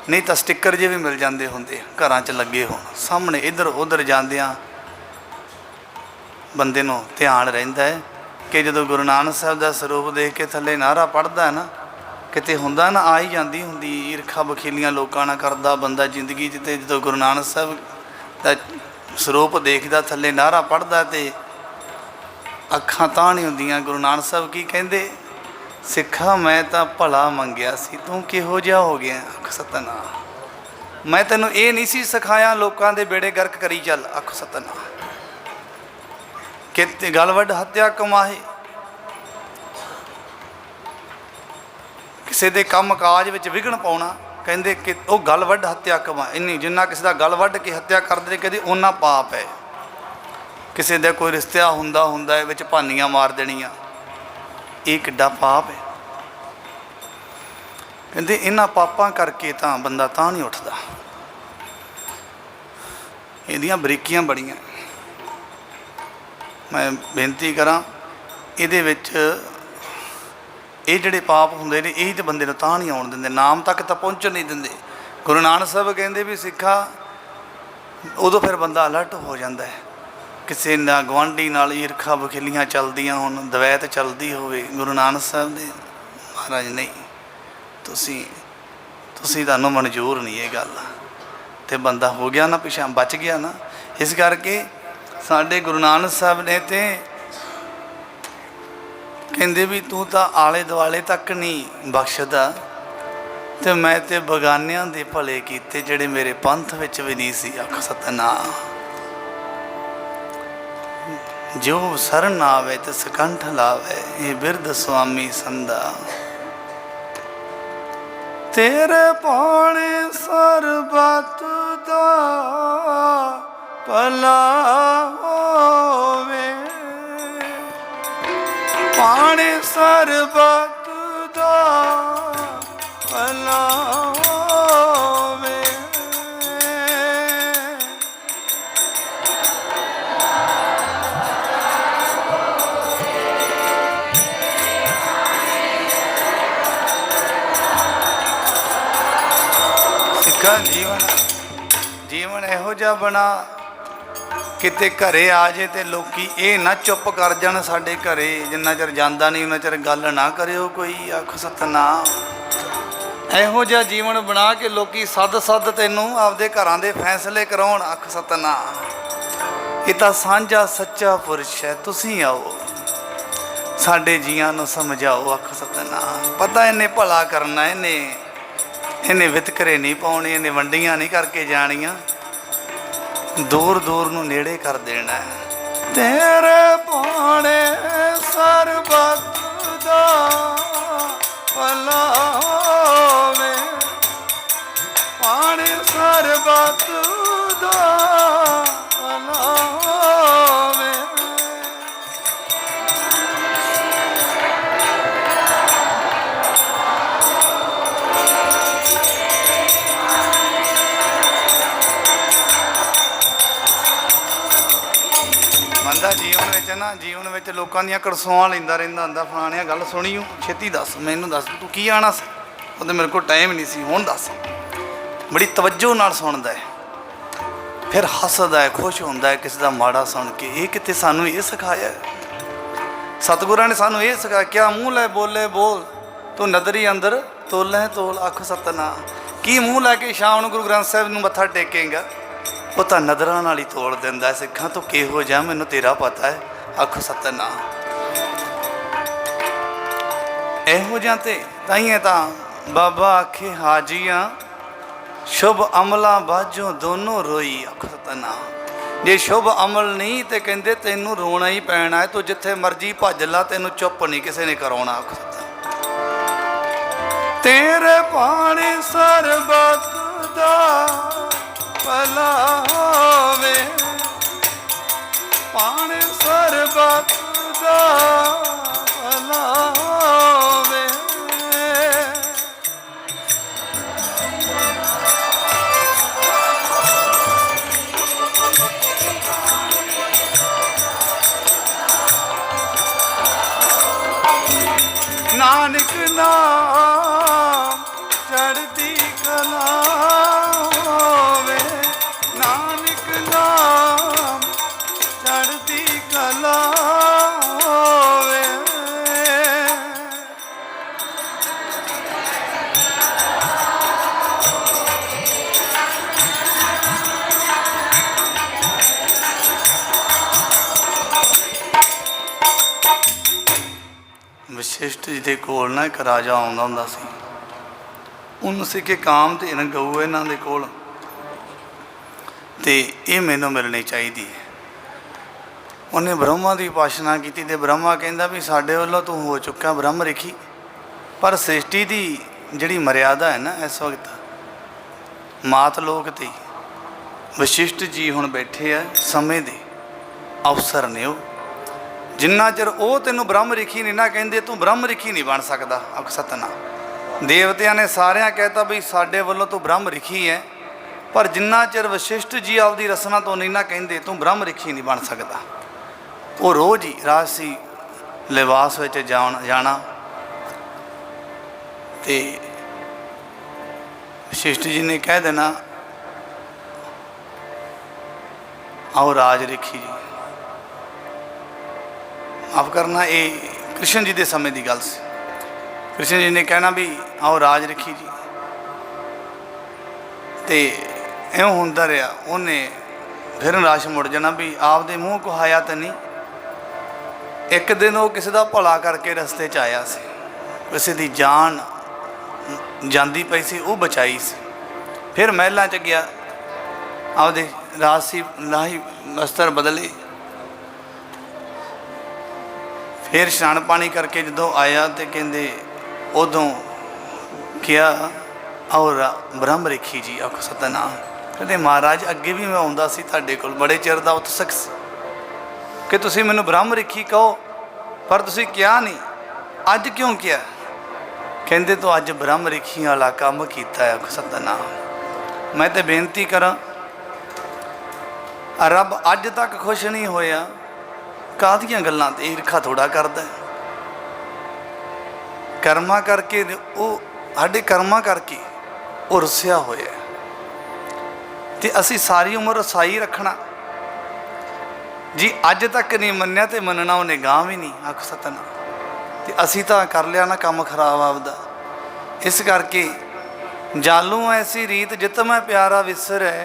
नहीं तो स्टिकर जे भी मिल जाते होंगे घरां च लगे हो सामने, इधर उधर जांदियां बंदे नूं ध्यान रहिंदा है कि जदों गुरु नानक साहब का स्वरूप देख के थल्ले नारा पढ़दा है ना, किते हुंदा ना आ ही जाती हुंदी ईरखा बखीलियां लोकां नाल करदा बंदा जिंदगी च। ते जदों गुरु नानक साहब का स्वरूप देखदा थल्ले नारा पढ़दा ते अखां तां नहीं हुंदियां। गुरु नानक साहब की कहंदे, सिखा मैं तो भला मंगया सी तू किहो जिहा हो गया। अख सतनाम। मैं तेनों ये नहीं सी सिखाया लोगों के बेड़े गर्क करी चल। अख सतनाम। कि गल वड हत्या कमाए, किसी के काम काज में विघन पाउना, कहते कि वह गल वड हत्या कमा इन्नी, जिन्ना किसी का गल वड के हत्या करते कहते उन्ना पाप है। किसी का कोई रिश्ता हुंदा है विच भानियां मार देनियां, ये किड्डा पाप है। कहते इन्हां पापां करके तां बंदा तां नहीं उठदा। इहदियां बरीकियां बड़ियां। मैं बेनती करा इहदे विच ये जिहड़े पाप हुंदे ने यही तो बंदे नूं तां नहीं आउण दिंदे, नाम तक तां पहुंचण नहीं दिंदे। गुरु नानक साहब कहंदे भी सिखा उदों फिर बंदा अलर्ट हो जाता है। किसी ना गुआढ़ी नाल ईरखा बखेलियां चलदियां होण, दवैत चलदी होवे, गुरु नानक साहब दे महाराज नहीं तुसी तुहानूं मंजूर नहीं ये गल, तो बंदा हो गया ना पिछा बच गया ना। इस करके साडे गुरु नानक साहब ने ते कहंदे भी तू तो आले दुआले तक नहीं बख्शदा, तो मैं तो बगानियां दे भले कीते जिहड़े मेरे पंथ विच भी नहीं सी। आख सतनाम। जो शरण आवे तो सकंठ लावे, ये बिरद स्वामी संदा। तेरे पाने सरबत दा भला होवे, पाने सरबत दा भला होवे। ਸਿੱਖਾਂ ਜੀਵਨ ਇਹੋ ਜਿਹਾ ਬਣਾ, ਕਿਤੇ ਘਰੇ ਆ ਜੇ ਤੇ ਲੋਕੀ ਇਹ ਨਾ ਚੁੱਪ ਕਰ ਜਾਣ ਸਾਡੇ ਘਰੇ, ਜਿੰਨਾ ਚਿਰ ਜਾਂਦਾ ਨਹੀਂ ਉਹਨਾਂ ਚਿਰ ਗੱਲ ਨਾ ਕਰਿਓ ਕੋਈ, ਆਖ ਸਤਨਾਮ। ਇਹੋ ਜਿਹਾ ਜੀਵਨ ਬਣਾ ਕੇ ਲੋਕੀ ਸੱਦ ਤੈਨੂੰ ਆਪਦੇ ਘਰਾਂ ਦੇ ਫੈਸਲੇ ਕਰਾਉਣ, ਆਖ ਸਤਨਾਮ। ਇਹ ਤਾਂ ਸਾਂਝਾ ਸੱਚਾ ਪੁਰਸ਼ ਹੈ, ਤੁਸੀਂ ਆਓ ਸਾਡੇ ਜੀਆਂ ਨੂੰ ਸਮਝਾਓ, ਆਖ ਸਤਨਾਮ। ਪਤਾ ਇਹਨੇ ਭਲਾ ਕਰਨਾ, ਇਹਨੇ ਵਿਤਕਰੇ ਨਹੀਂ ਪਾਉਣੇ, ਇਹਨੇ ਵੰਡੀਆਂ ਨਹੀਂ ਕਰਕੇ ਜਾਣੀਆਂ, ਦੂਰ ਦੂਰ ਨੂੰ ਨੇੜੇ ਕਰ ਦੇਣਾ। ਤੇਰੇ ਪਾਣੇ ਸਰਬਤ ਦਾ ਭਲਾ ਹੋਵੇ, ਪਾਣੇ ਸਰਬਤ ਦਾ ਭਲਾ ਹੋਵੇ। ਬੰਦਾ ਜੀਵਨ ਵਿੱਚ ਲੋਕਾਂ ਦੀਆਂ ਕੜਸੋਆਂ ਲੈਂਦਾ ਰਹਿੰਦਾ ਹੁੰਦਾ, ਫਲਾਣਿਆਂ ਗੱਲ ਸੁਣੀ ਉਹ, ਛੇਤੀ ਦੱਸ, ਮੈਨੂੰ ਦੱਸ ਤੂੰ ਕੀ ਆਣਾ ਸੀ, ਉਹਦੇ ਮੇਰੇ ਕੋਲ ਟਾਈਮ ਨਹੀਂ ਸੀ, ਹੁਣ ਦੱਸ। ਬੜੀ ਤਵੱਜੋ ਨਾਲ ਸੁਣਦਾ ਹੈ, ਫਿਰ ਹੱਸਦਾ ਹੈ, ਖੁਸ਼ ਹੁੰਦਾ ਹੈ ਕਿਸੇ ਦਾ ਮਾੜਾ ਸੁਣ ਕੇ। ਇਹ ਕਿਤੇ ਸਾਨੂੰ ਇਹ ਸਿਖਾਇਆ, ਸਤਿਗੁਰਾਂ ਨੇ ਸਾਨੂੰ ਇਹ ਸਿਖਾਇਆ, ਕਿਆ ਮੂੰਹ ਲੈ ਬੋਲੇ ਬੋਲ, ਤੂੰ ਨਦਰੀ ਅੰਦਰ ਤੋਲੇ ਤੋਲ, ਆਖ ਸਤਨਾਮ। ਕੀ ਮੂੰਹ ਲੈ ਕੇ ਸ਼ਾਮ ਨੂੰ ਗੁਰੂ ਗ੍ਰੰਥ ਸਾਹਿਬ ਨੂੰ ਮੱਥਾ ਟੇਕੇਂਗਾ, ਉਹ ਤਾਂ ਨਜ਼ਰਾਂ ਨਾਲ ਹੀ ਤੋੜ ਦਿੰਦਾ। ਸਿੱਖਾਂ ਤੋਂ ਕਿਹੋ ਜਿਹਾ ਮੈਨੂੰ ਤੇਰਾ ਪਤਾ ਹੈ, ਆਖ ਸਤਨਾਮ। ਇਹੋ ਜਿਹਾ ਤੇ ਤਾਈਆਂ ਤਾਂ ਬਾਬਾ ਆਖੇ ਹਾਜੀਆਂ, ਸ਼ੁਭ ਅਮਲਾਂ ਬਾਝੋਂ ਦੋਨੋਂ ਰੋਈ, ਆਖ ਸਤਨਾਮ। ਜੇ ਸ਼ੁਭ ਅਮਲ ਨਹੀਂ ਤੇ ਕਹਿੰਦੇ ਤੈਨੂੰ ਰੋਣਾ ਹੀ ਪੈਣਾ ਹੈ, ਤੂੰ ਜਿੱਥੇ ਮਰਜ਼ੀ ਭੱਜ ਲਾ, ਤੈਨੂੰ ਚੁੱਪ ਨਹੀਂ ਕਿਸੇ ਨੇ ਕਰਾਉਣਾ, ਆਖ ਸਤਨਾਮ। ਤੇਰੇ ਪਾਣੀ ਸਰਬਤ ਦਾ ਭਲਾ ਹੋਵੇ, ਪਾਣੀ ਸਰਬਤ ਦਾ ਭਲਾ ਹੋਵੇ। ਨਾਨਕ ਨਾਮ ਚੜ੍ਹਦੀ ਕਲਾ ਹੋਵੇ, ਨਾਨਕ ਨਾਮ ਚੜ੍ਹਦੀ ਕਲਾ ਹੋਵੇ। ਵਸ਼ਿਸ਼ਟ ਜੀ ਦੇ ਕੋਲ ਨਾ ਇੱਕ ਰਾਜਾ ਆਉਂਦਾ ਹੁੰਦਾ ਸੀ, ਉਹਨੂੰ ਸੀ ਕਿ ਕਾਮ ਤੇ ਗਊ ਇਹਨਾਂ ਦੇ ਕੋਲ, ਤੇ ਇਹ ਮੈਨੂੰ ਮਿਲਣੀ ਚਾਹੀਦੀ ਹੈ। ਉਹਨੇ ਬ੍ਰਹਮਾ ਦੀ ਉਪਾਸਨਾ ਕੀਤੀ, ਤੇ ਬ੍ਰਹਮਾ ਕਹਿੰਦਾ ਵੀ ਸਾਡੇ ਵੱਲੋਂ ਤੂੰ ਹੋ ਚੁੱਕਾ ਬ੍ਰਹਮ ਰਿਖੀ, ਪਰ ਸ੍ਰਿਸ਼ਟੀ ਦੀ ਜਿਹੜੀ ਮਰਿਆਦਾ ਹੈ ਨਾ, ਇਸ ਵਕਤ ਮਾਤ ਲੋਕ 'ਤੇ ਵਸ਼ਿਸ਼ਟ ਜੀ ਹੁਣ ਬੈਠੇ ਆ, ਸਮੇਂ ਦੇ ਅਫਸਰ ਨੇ ਉਹ। ਜਿੰਨਾ ਚਿਰ ਉਹ ਤੈਨੂੰ ਬ੍ਰਹਮ ਰਿਖੀ ਨਹੀਂ ਨਾ ਕਹਿੰਦੇ, ਤੂੰ ਬ੍ਰਹਮ ਰਿਖੀ ਨਹੀਂ ਬਣ ਸਕਦਾ, ਆਖ ਸਤਨਾਮ। ਦੇਵਤਿਆਂ ਨੇ ਸਾਰਿਆਂ ਕਹਿਤਾ ਵੀ ਸਾਡੇ ਵੱਲੋਂ ਤੂੰ ਬ੍ਰਹਮ ਰਿਖੀ ਹੈ, ਪਰ ਜਿੰਨਾ ਚਿਰ ਵਸ਼ਿਸ਼ਟ ਜੀ ਆਪਦੀ ਰਸਨਾ ਤੋਂ ਨਹੀਂ ਨਾ ਕਹਿੰਦੇ, ਤੂੰ ਬ੍ਰਹਮ ਰਿਖੀ ਨਹੀਂ ਬਣ ਸਕਦਾ। ਉਹ ਰੋਜ਼ ਹੀ ਰਾਜਸੀ ਲਿਬਾਸ ਵਿੱਚ ਜਾਣਾ, ਤੇ ਵਸ਼ਿਸ਼ਟ ਜੀ ਨੇ ਕਹਿ ਦੇਣਾ, ਆਓ ਰਾਜ ਰਿਖੀ ਜੀ। ਮਾਫ ਕਰਨਾ, ਇਹ ਕ੍ਰਿਸ਼ਨ ਜੀ ਦੇ ਸਮੇਂ ਦੀ ਗੱਲ ਸੀ। ਕ੍ਰਿਸ਼ਨ ਜੀ ਨੇ ਕਹਿਣਾ ਵੀ ਆਓ ਰਾਜ ਰਿਖੀ ਜੀ, ਤੇ ਇਉਂ ਹੁੰਦਾ ਰਿਹਾ। ਉਹਨੇ ਫਿਰ ਨਿਰਾਸ਼ ਮੁੜ ਜਾਣਾ ਵੀ ਆਪਦੇ ਮੂੰਹ ਕੁਹਾਇਆ ਤਾਂ ਨਹੀਂ। ਇੱਕ ਦਿਨ ਉਹ ਕਿਸੇ ਦਾ ਭਲਾ ਕਰਕੇ ਰਸਤੇ 'ਚ ਆਇਆ ਸੀ, ਕਿਸੇ ਦੀ ਜਾਨ ਜਾਂਦੀ ਪਈ ਸੀ, ਉਹ ਬਚਾਈ ਸੀ। ਫਿਰ ਮਹਿਲਾਂ 'ਚ ਗਿਆ, ਆਪਦੇ ਰਾਜਸੀ ਲਾਹੀ ਵਸਤਰ ਬਦਲੇ, ਫਿਰ ਇਸ਼ਨਾਨ ਪਾਣੀ ਕਰਕੇ ਜਦੋਂ ਆਇਆ ਤੇ ਕਹਿੰਦੇ, ਉਦੋਂ ਕਿਹਾ और ब्रह्म रेखी जी, आखो सतनाम। कहते महाराज अगे भी मैं आउंदा सी तुहाडे कोल, बड़े चिर दा उत्सुक सी कि तुसीं मैनूं ब्रह्म रेखी कहो, पर तुसीं किया नहीं, अज क्यों किया? कहंदे तो अज ब्रह्म रेखी वाला काम कीता है। आखो सतनाम। मैं तो बेनती करा, रब अज तक खुश नहीं होया, काहदियां गल्लां ते ईरखा थोड़ा करदा है। कर्मा करके वो साडे कर्मा करके वो रुसिया होया ते असी सारी उम्र रसाई रखना जी। अज तक नहीं मन्निया तो मनना उन्हें गां भी नहीं। आखो सतनाम। ते असी तो कर लिया ना काम खराब आपदा। इस करके जालू ऐसी रीत जित मैं प्यारा विसर है,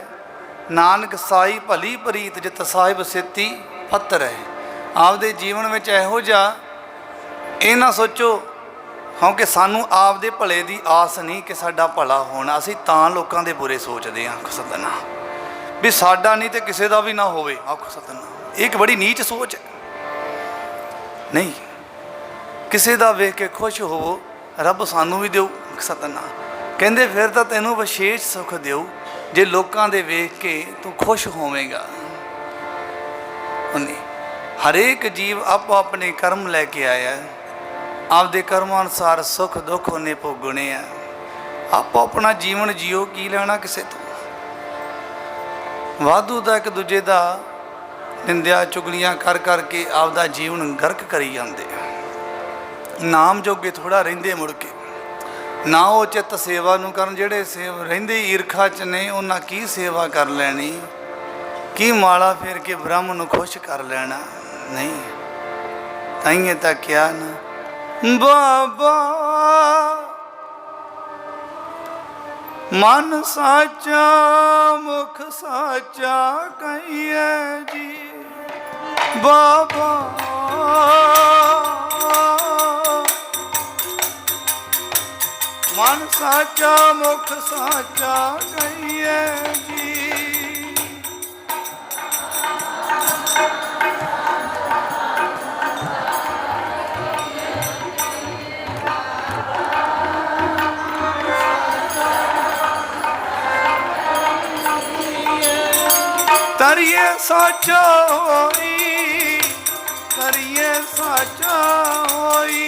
नानक साई भली प्रीत जित साहिब सेती पत्तर है। आपदे जीवन में इहो जिहा ये ना सोचो, क्योंकि सानू आपदे भले की आस नहीं कि साडा भला होना, असी तां लोकां दे बुरे सोचते हैं। आखो सतनाम। भी साडा नहीं तो किसी का भी ना होवे। आखो सतनाम। एक बड़ी नीच सोच है। नहीं, किसी का वेख के खुश होवो, रब सानू भी देऊ। सतनाम। कहंदे फिर तो तैनू विशेष सुख देऊ जे लोकां दे वेख के तू खुश होवेगा। हरेक जीव आपो अपने कर्म लैके आया है, आपदे कर्मां अनुसार सुख दुख उन्हें भोगने आ। आपो अपना जीवन जियो, की लेना किसी तो। वाधू का एक दूजे का निंदिया चुगलियां कर करके आपदा जीवन गर्क करी जाते। नाम जोगे थोड़ा रहिंदे मुड़ के, ना वो चित्त सेवा नूं करन। जिहड़े सेव रहिंदे ईरखा च ने, उन्हां की सेवा कर लैनी, की माला फेर के ब्रह्म नूं खुश कर लेना। नहीं, ताइए तक क्या ना बाबा मन साचा मुख साचा कहिए जी। बाबा मन साचा मुख साचा कहिए जी। करिए साचा होई, करिए साचा होई।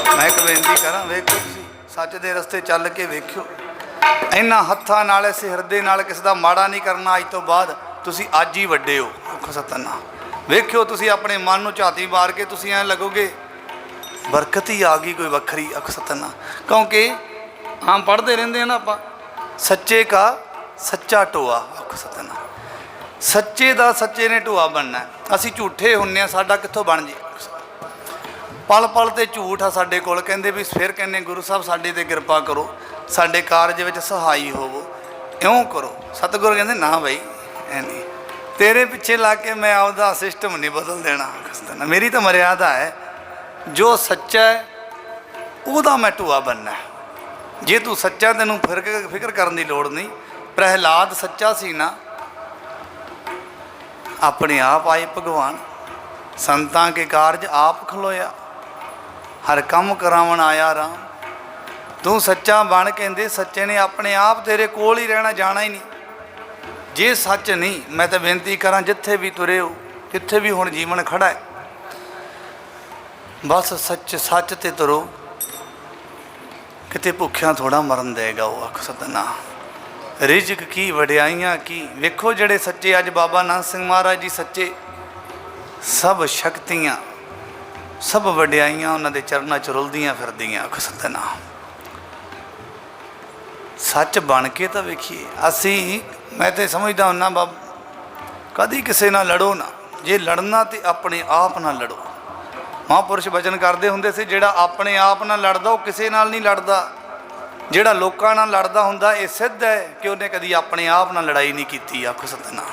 मैं एक बेनती करा, वेखो तुसीं सच दे रस्ते चल के वेखियो, इन्हां हत्थां नाल इस हिरदे नाल किसी दा माड़ा नहीं करना। अज तो बाद तुसीं अज ही वड्डे हो। आखो सतनाम। वेखियो तुसीं अपने मन नूं झाती मार के तुसीं ऐ लगोगे बरकत ही आ गई कोई वखरी। आखो सतनाम। क्योंकि हम पढ़ते रहते हैं ना, आप सच्चे का सच्चा टोआ। आखो सतनाम। सच्चे का सच्चे ने टोआ बनना। असी झूठे हुन्ने, साडा कित्थों बन जे। पल पल ते झूठ आ साडे कोल। कहंदे भी फिर कहने गुरु साहब साडे ते किरपा करो, साडे कारज विच सहाई होवो, इउं करो। सतगुरु कहंदे ना बई ऐ नहीं, तेरे पिछे ला के मैं आपदा सिस्टम नहीं बदल देना। मेरी तो मर्यादा है, जो सच्चा है ਉਹਦਾ मैं ਢੂਆ बनना है। जे तू सच्चा तेनों फिक्र करने की लोड़ नहीं। प्रहलाद सच्चा सी ना, अपने आप आए भगवान, संतां के कारज आप खलोया, हर काम करावन आया राम। तू सच्चा बन कहंदे सच्चे ने अपने आप तेरे कोल ही रहना, जाना ही नहीं। जे सच नहीं, मैं तो बेनती करा जिथे भी तुरे हो, जिथे भी हुण जीवन खड़ा है, बस सच सच ते तुरो, किते भुखिया थोड़ा मरन देगा वो। आखो सतनाम। रिजक की वड्याइयां की। वेखो जड़े सच्चे अज बाबा नानक सिंह महाराज जी सच्चे, सब शक्तियाँ सब वड्याइयां उन्होंने चरणों च रुलदियां फिरदियां। आखो सतनाम। सच बन के तो वेखिए। असी मैं तो समझदा हुन्ना बाब, कदी किसी ना लड़ो ना, जे लड़ना तो अपने आप ना लड़ो। महापुरुष वचन करते हुंदे सी, जिहड़ा अपने आप नाल लड़दा वो किसी नाल नहीं लड़दा, जिहड़ा लोकां नाल लड़दा हुंदा ये सिद्ध है कि उन्हें कदी अपने आप नाल लड़ाई नहीं की। आखो सतनाम।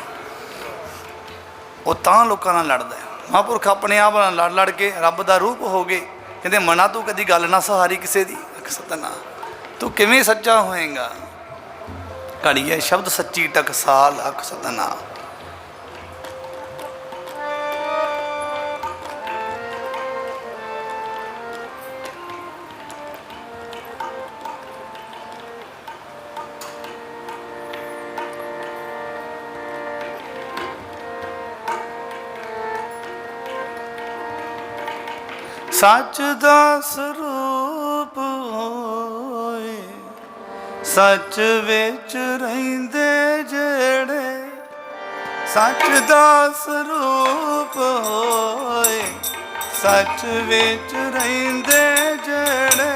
वो तां लोकां नाल लड़दा है। महापुरख अपने आप नाल लड़ लड़ के रब दा रूप हो गए। कहंदे मना तू कदी गल ना सहारी किसी दी। आखो सतनाम। तू किवें सच्चा होएगा। घड़िए शब्द सच्ची टकसाल। आखो सतनाम। सच दा स्वरूप होए, सच विच रहिंदे जेड़े, सच दा स्वरूप होए, सच विच रहिंदे जेड़े,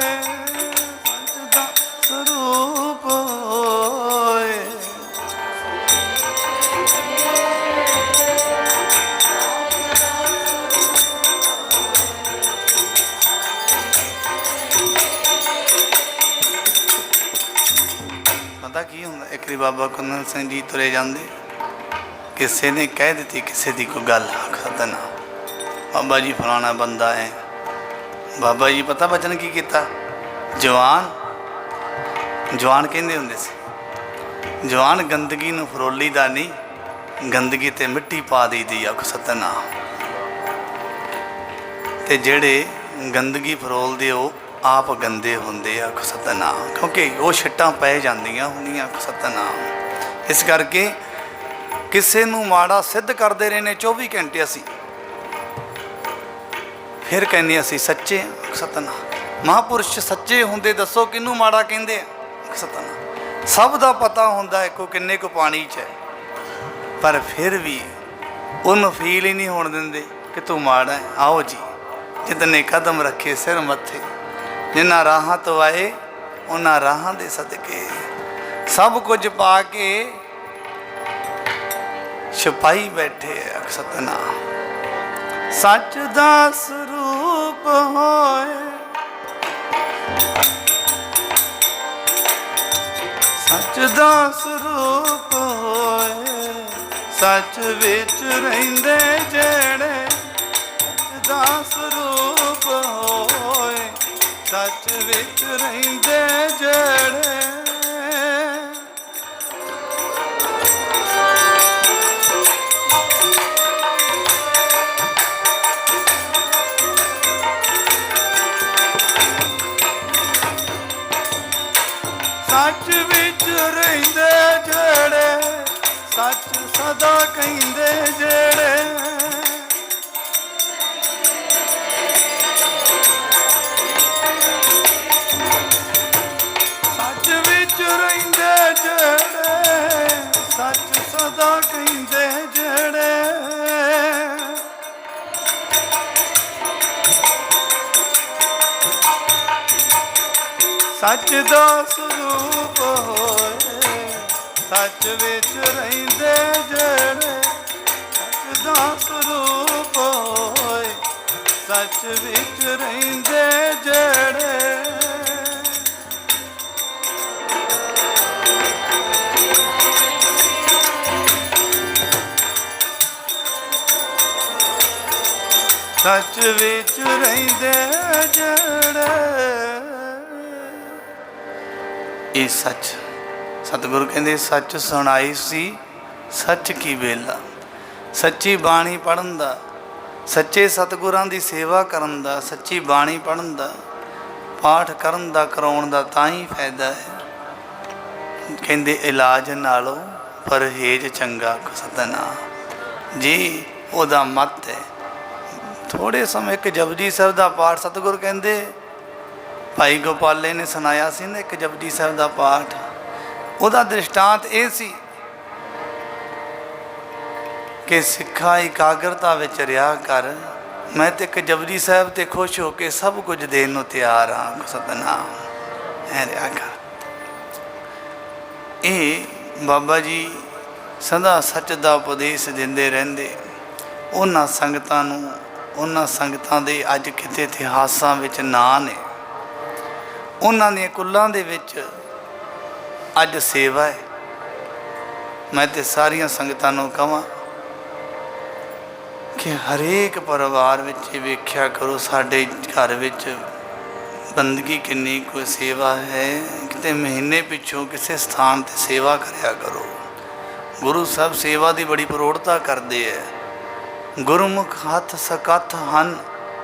सच दा स्वरूप होए। पता की हुंदा, एक बारी बाबा कुंदन सिंह जी तुरे जाते, किसी ने कह दी किसी की कोई गल आखदा ना, बाबा जी फलाना बंदा है। बाबा जी पता बचन की किया, जवान जवान कहते होंगे सी, जवान गंदगी नूं फरोली दा नहीं, गंदगी ते मिट्टी पा दी दी आख सतनाम। ते जेड़े गंदगी फरोलदे हो आप गंदे होंदे आख सतनाम, क्योंकि वो छिट्टां पै जांदियां होंदियां आख सतनाम। इस करके किसी नूं माड़ा सिद्ध करते रहने 24 घंटे असी, फिर कहने असी सच्चे सतनाम। महापुरुष सच्चे होंदे, दसो किनू माड़ा कहंदे सतनाम। सब दा पता होंदा है को किन्ने को पानी च है, पर फिर भी उन्होंने फील ही नहीं होने देंदे कि तू माड़ा है। आओ जी, जितने कदम रखे सिर मत्थे, जिन्ना राहां तो आए उन्हां राहां दे सदके, सब कुछ पा के छुपाई बैठे सतनाम। सच दा स्वरूप होए, सच दा स्वरूप होए, सच विच रहिंदे जेड़े, सच दा स्वरूप होए, सच विच रहिंदे जेड़े। सच विच रहिंदे जेड़े, सच सदा कहिंदे जेड़े, सच विच रहिंदे जेड़े, सच सदा कहिंदे जेड़े। सच दा स्वरूप होए, सच विच रहिंदे जेड़े, सच दा स्वरूप होए, सच विच रहिंदे जेड़े। सच विच रहिंदे जेड़े। ये सच सतगुरु कहते सच सुनाई सी सच की बेला, सच्ची बाणी पढ़न दा, सच्चे सतगुरां दी सेवा करन दा, सच्ची बाणी पढ़न दा, पाठ करन दा, कराउण दा तां ही फायदा है। कहते इलाज नालों परहेज चंगा सतनाम जी। ओदा मत है थोड़े समय एक जपजी साहिब दा पाठ, सतगुरु कहते भाई गोपाले ने सुनाया सी ना एक जपजी साहिब दा पाठ, ਉਹਦਾ ਦ੍ਰਿਸ਼ਟਾਂਤ ਇਹ ਸੀ कि सिखा एकाग्रता विच रिहा कर, मैं तो एक जपजी साहिब ते खुश हो के सब कुछ देन नूं तैयार हाँ सतनाम, ऐ रिहा कर। ये बाबा जी सदा सच दा उपदेश दिंदे रहिंदे। उन्हां संगतां नूं, उन्हां संगतां दे अज किते इतिहासां विच नां ने, उन्हां दीआं कुल्लां दे विच अज सेवा है। मैं तो सारिया संगतां नूं कहां कि हरेक परिवार विच वेख्या करो, साडे घर विच बंदगी किन्नी कोई सेवा है, किते महीने पिछों किसी स्थान ते सेवा करया करो। गुरु साहब सेवा की बड़ी प्रौढ़ता करते हैं। गुरमुख हथ सकथ हन,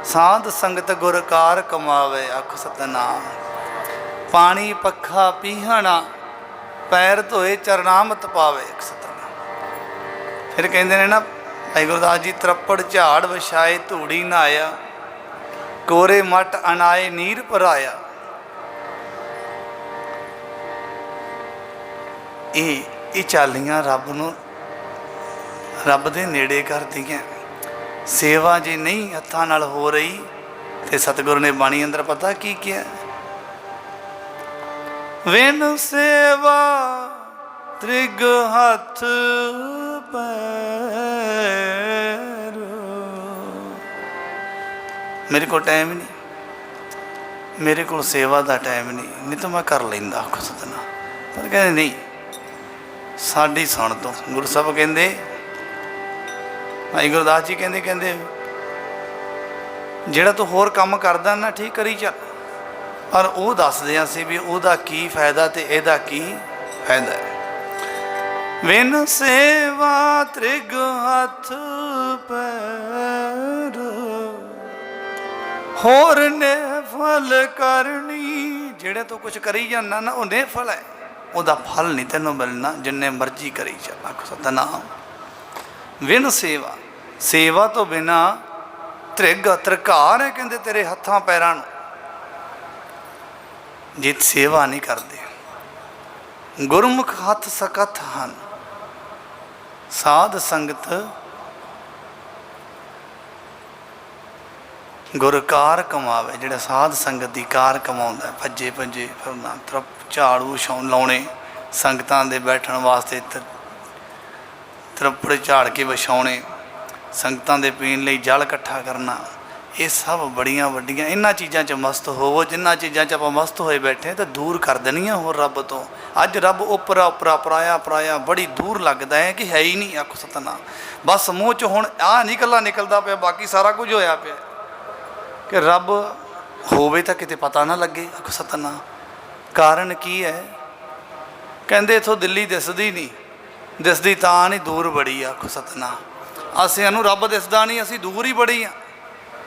साध संगत गुरकार कमावे अख सतनाम। पानी पखा पीहना, पैर धोए चरनामत पावे अख सतनाम। फिर कहते हैं ना भाई गुरदास जी, तरप्पड़ झाड़ विछाए धूड़ी नहाया, कोरे मट अनाए नीर भराया। ये चालियां रब नूं रब दे नेड़े करदियां। सेवा जे नहीं हत्थां नाल हो रही तो सतगुरु ने बाणी अंदर पता की किया, विन सेवा त्रिग हथ पैर। मेरे को टाइम नहीं, मेरे को सेवा का टाइम नहीं तो मैं कर लेंदा आखो सतना। पर कहते नहीं, साडी सुन तो गुरु साहब कहते, भाई गुरदास जी कहते कहते ਜਿਹੜਾ तू होर काम करदा ना ठीक करी चल, पर वो दसदे सी भी ਉਹਦਾ की फायदा तो ਇਹਦਾ की फायदा है। विन सेवा त्रिग हथ पैर, होर ने फल करनी। ਜਿਹੜੇ तू कुछ करी जाना ना वो ने फल है, ਉਹਦਾ फल नहीं तेनों मिलना जिन्ने मर्जी करी चल। आखो सतनाम। विन सेवा, सेवा तो बिना त्रिग त्रिकार है कहते तेरे हत्थां पैरां नूं, जे सेवा नहीं करते। गुरमुख हथ सकत हन, साध संगत गुरकार कमावे। जिहड़ा साध संगत दी कार कमाउंदा, भज्जे भज्जे फिरना, झाड़ू लाउणे, संगतां दे बैठण वास्ते तरप्पड़ झाड़ के विछाउणे, संगतां दे पीण लई जल इकट्ठा करना, ये सब बड़ियां वड्डियां इन्हां चीज़ां च मस्त होवो। जिन्हां चीज़ां च आपां मस्त होए बैठे तो दूर कर देनियां होर रब तो। अज रब उपरा उपरा पराया पराया बड़ी दूर लगता है कि है ही नहीं। आखो सतनाम। बस मूँह च हुण आ नहीं कल्ला निकलदा पिया, बाकी सारा कुछ होया पिया कि रब होवे तां किते पता ना लगे। आखो सतनाम। कारण की है? कहंदे इथों दिल्ली दिसदी नहीं, दिसदी तां नहीं दूर बड़ी। आखो सतनाम। असीं रब दिसदा नहीं, असीं दूर ही बड़ी हाँ।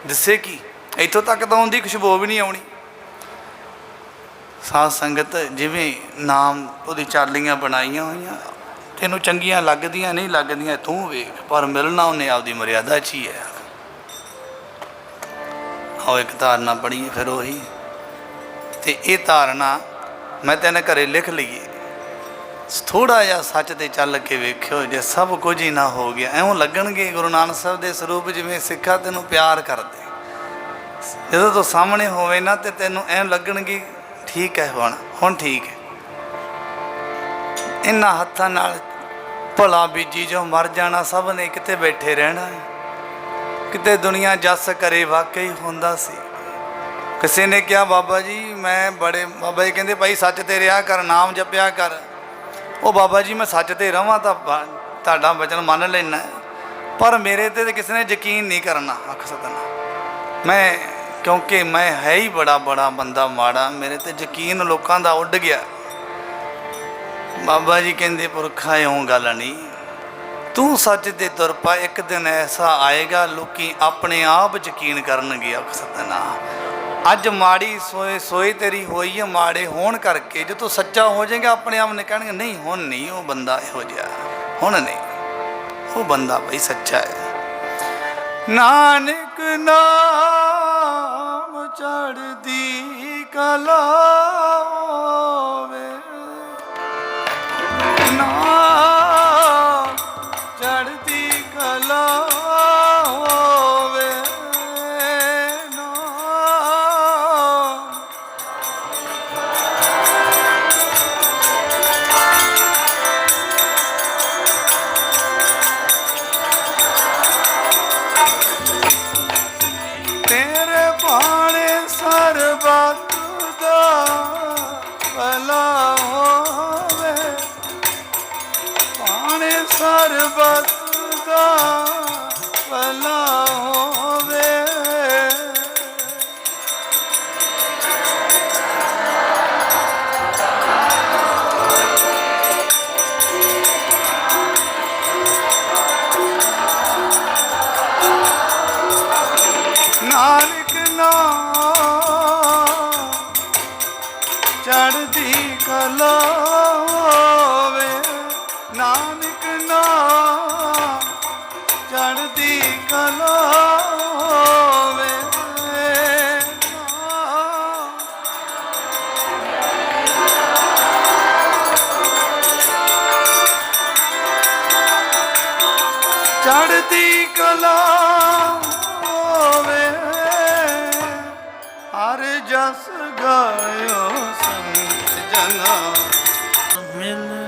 दिसे की इतों तक तो आउंदी खुशबू भी नहीं आउणी। साध संगत जिवें नाम उहदी चालियां बनाईयां होईयां, तैनूं चंगियां लगदियां नहीं लगदियां तूं वेख, पर मिलना उन्हें आपदी मर्यादा च ही है। आओ एक धारणा पढ़ीए फिर उही ते ये धारणा मैं तेन घरे लिख लीए। थोड़ा जिहा सच ते चल के वेख्यो, जे सब कुछ ही ना हो गया इउं लगणगे गुरु नानक साहब के स्वरूप जिवें सिखा तैनूं प्यार करदे। जदों तो सामने होवे ना ते तैनूं ऐं लगणगे ठीक है, हुण ठीक है। इन्हां हत्थां नाल भला बीजी जो मर जाना, सब ने किते बैठे रहना है। किते दुनिया जस करे वाकई हुंदा सी। किसी ने कहा बाबा जी मैं बड़े, बाबा जी कहंदे भाई सच ते रहा कर, नाम जपिया कर। ओ बाबा जी मैं सच ते रवां तां तुहाडा वचन मन लेना, पर मेरे ते किसी ने यकीन नहीं करना। आख सतनाम। मैं क्योंकि मैं है ही बड़ा बड़ा बंदा माड़ा, मेरे ते यकीन लोगों का उड़ गया। बाबा जी कहंदे पुरखा इउं गल नहीं, तू सच ते तुर पा, एक दिन ऐसा आएगा लोकी अपने आप यकीन करनगे। आख सतनाम। अज माड़ी सोए सोए तेरी होई है माड़े होण करके, जो तू सच्चा हो जाएगा अपने आप ने कहणगे नहीं हुण नहीं वो बंदा इहो जिहा, हुण नहीं वो बंदा भाई सच्चा है। नानक नाम चढ़दी कला होवे, नाम चढ़दी कला होवे, तेरे बाणे सरबत दा भला होवे, बाणे सरबत दा भला होवे। नानक नाम चढ़दी कला होवे, नानक नाम चढ़दी कला होवे, ਚੜ੍ਹਦੀ ਕਲਾ ਹੋਵੇ, ਹਰ ਜਸ ਗਾਇਓ ਸੰਤ ਜਨਾ ਮਿਲ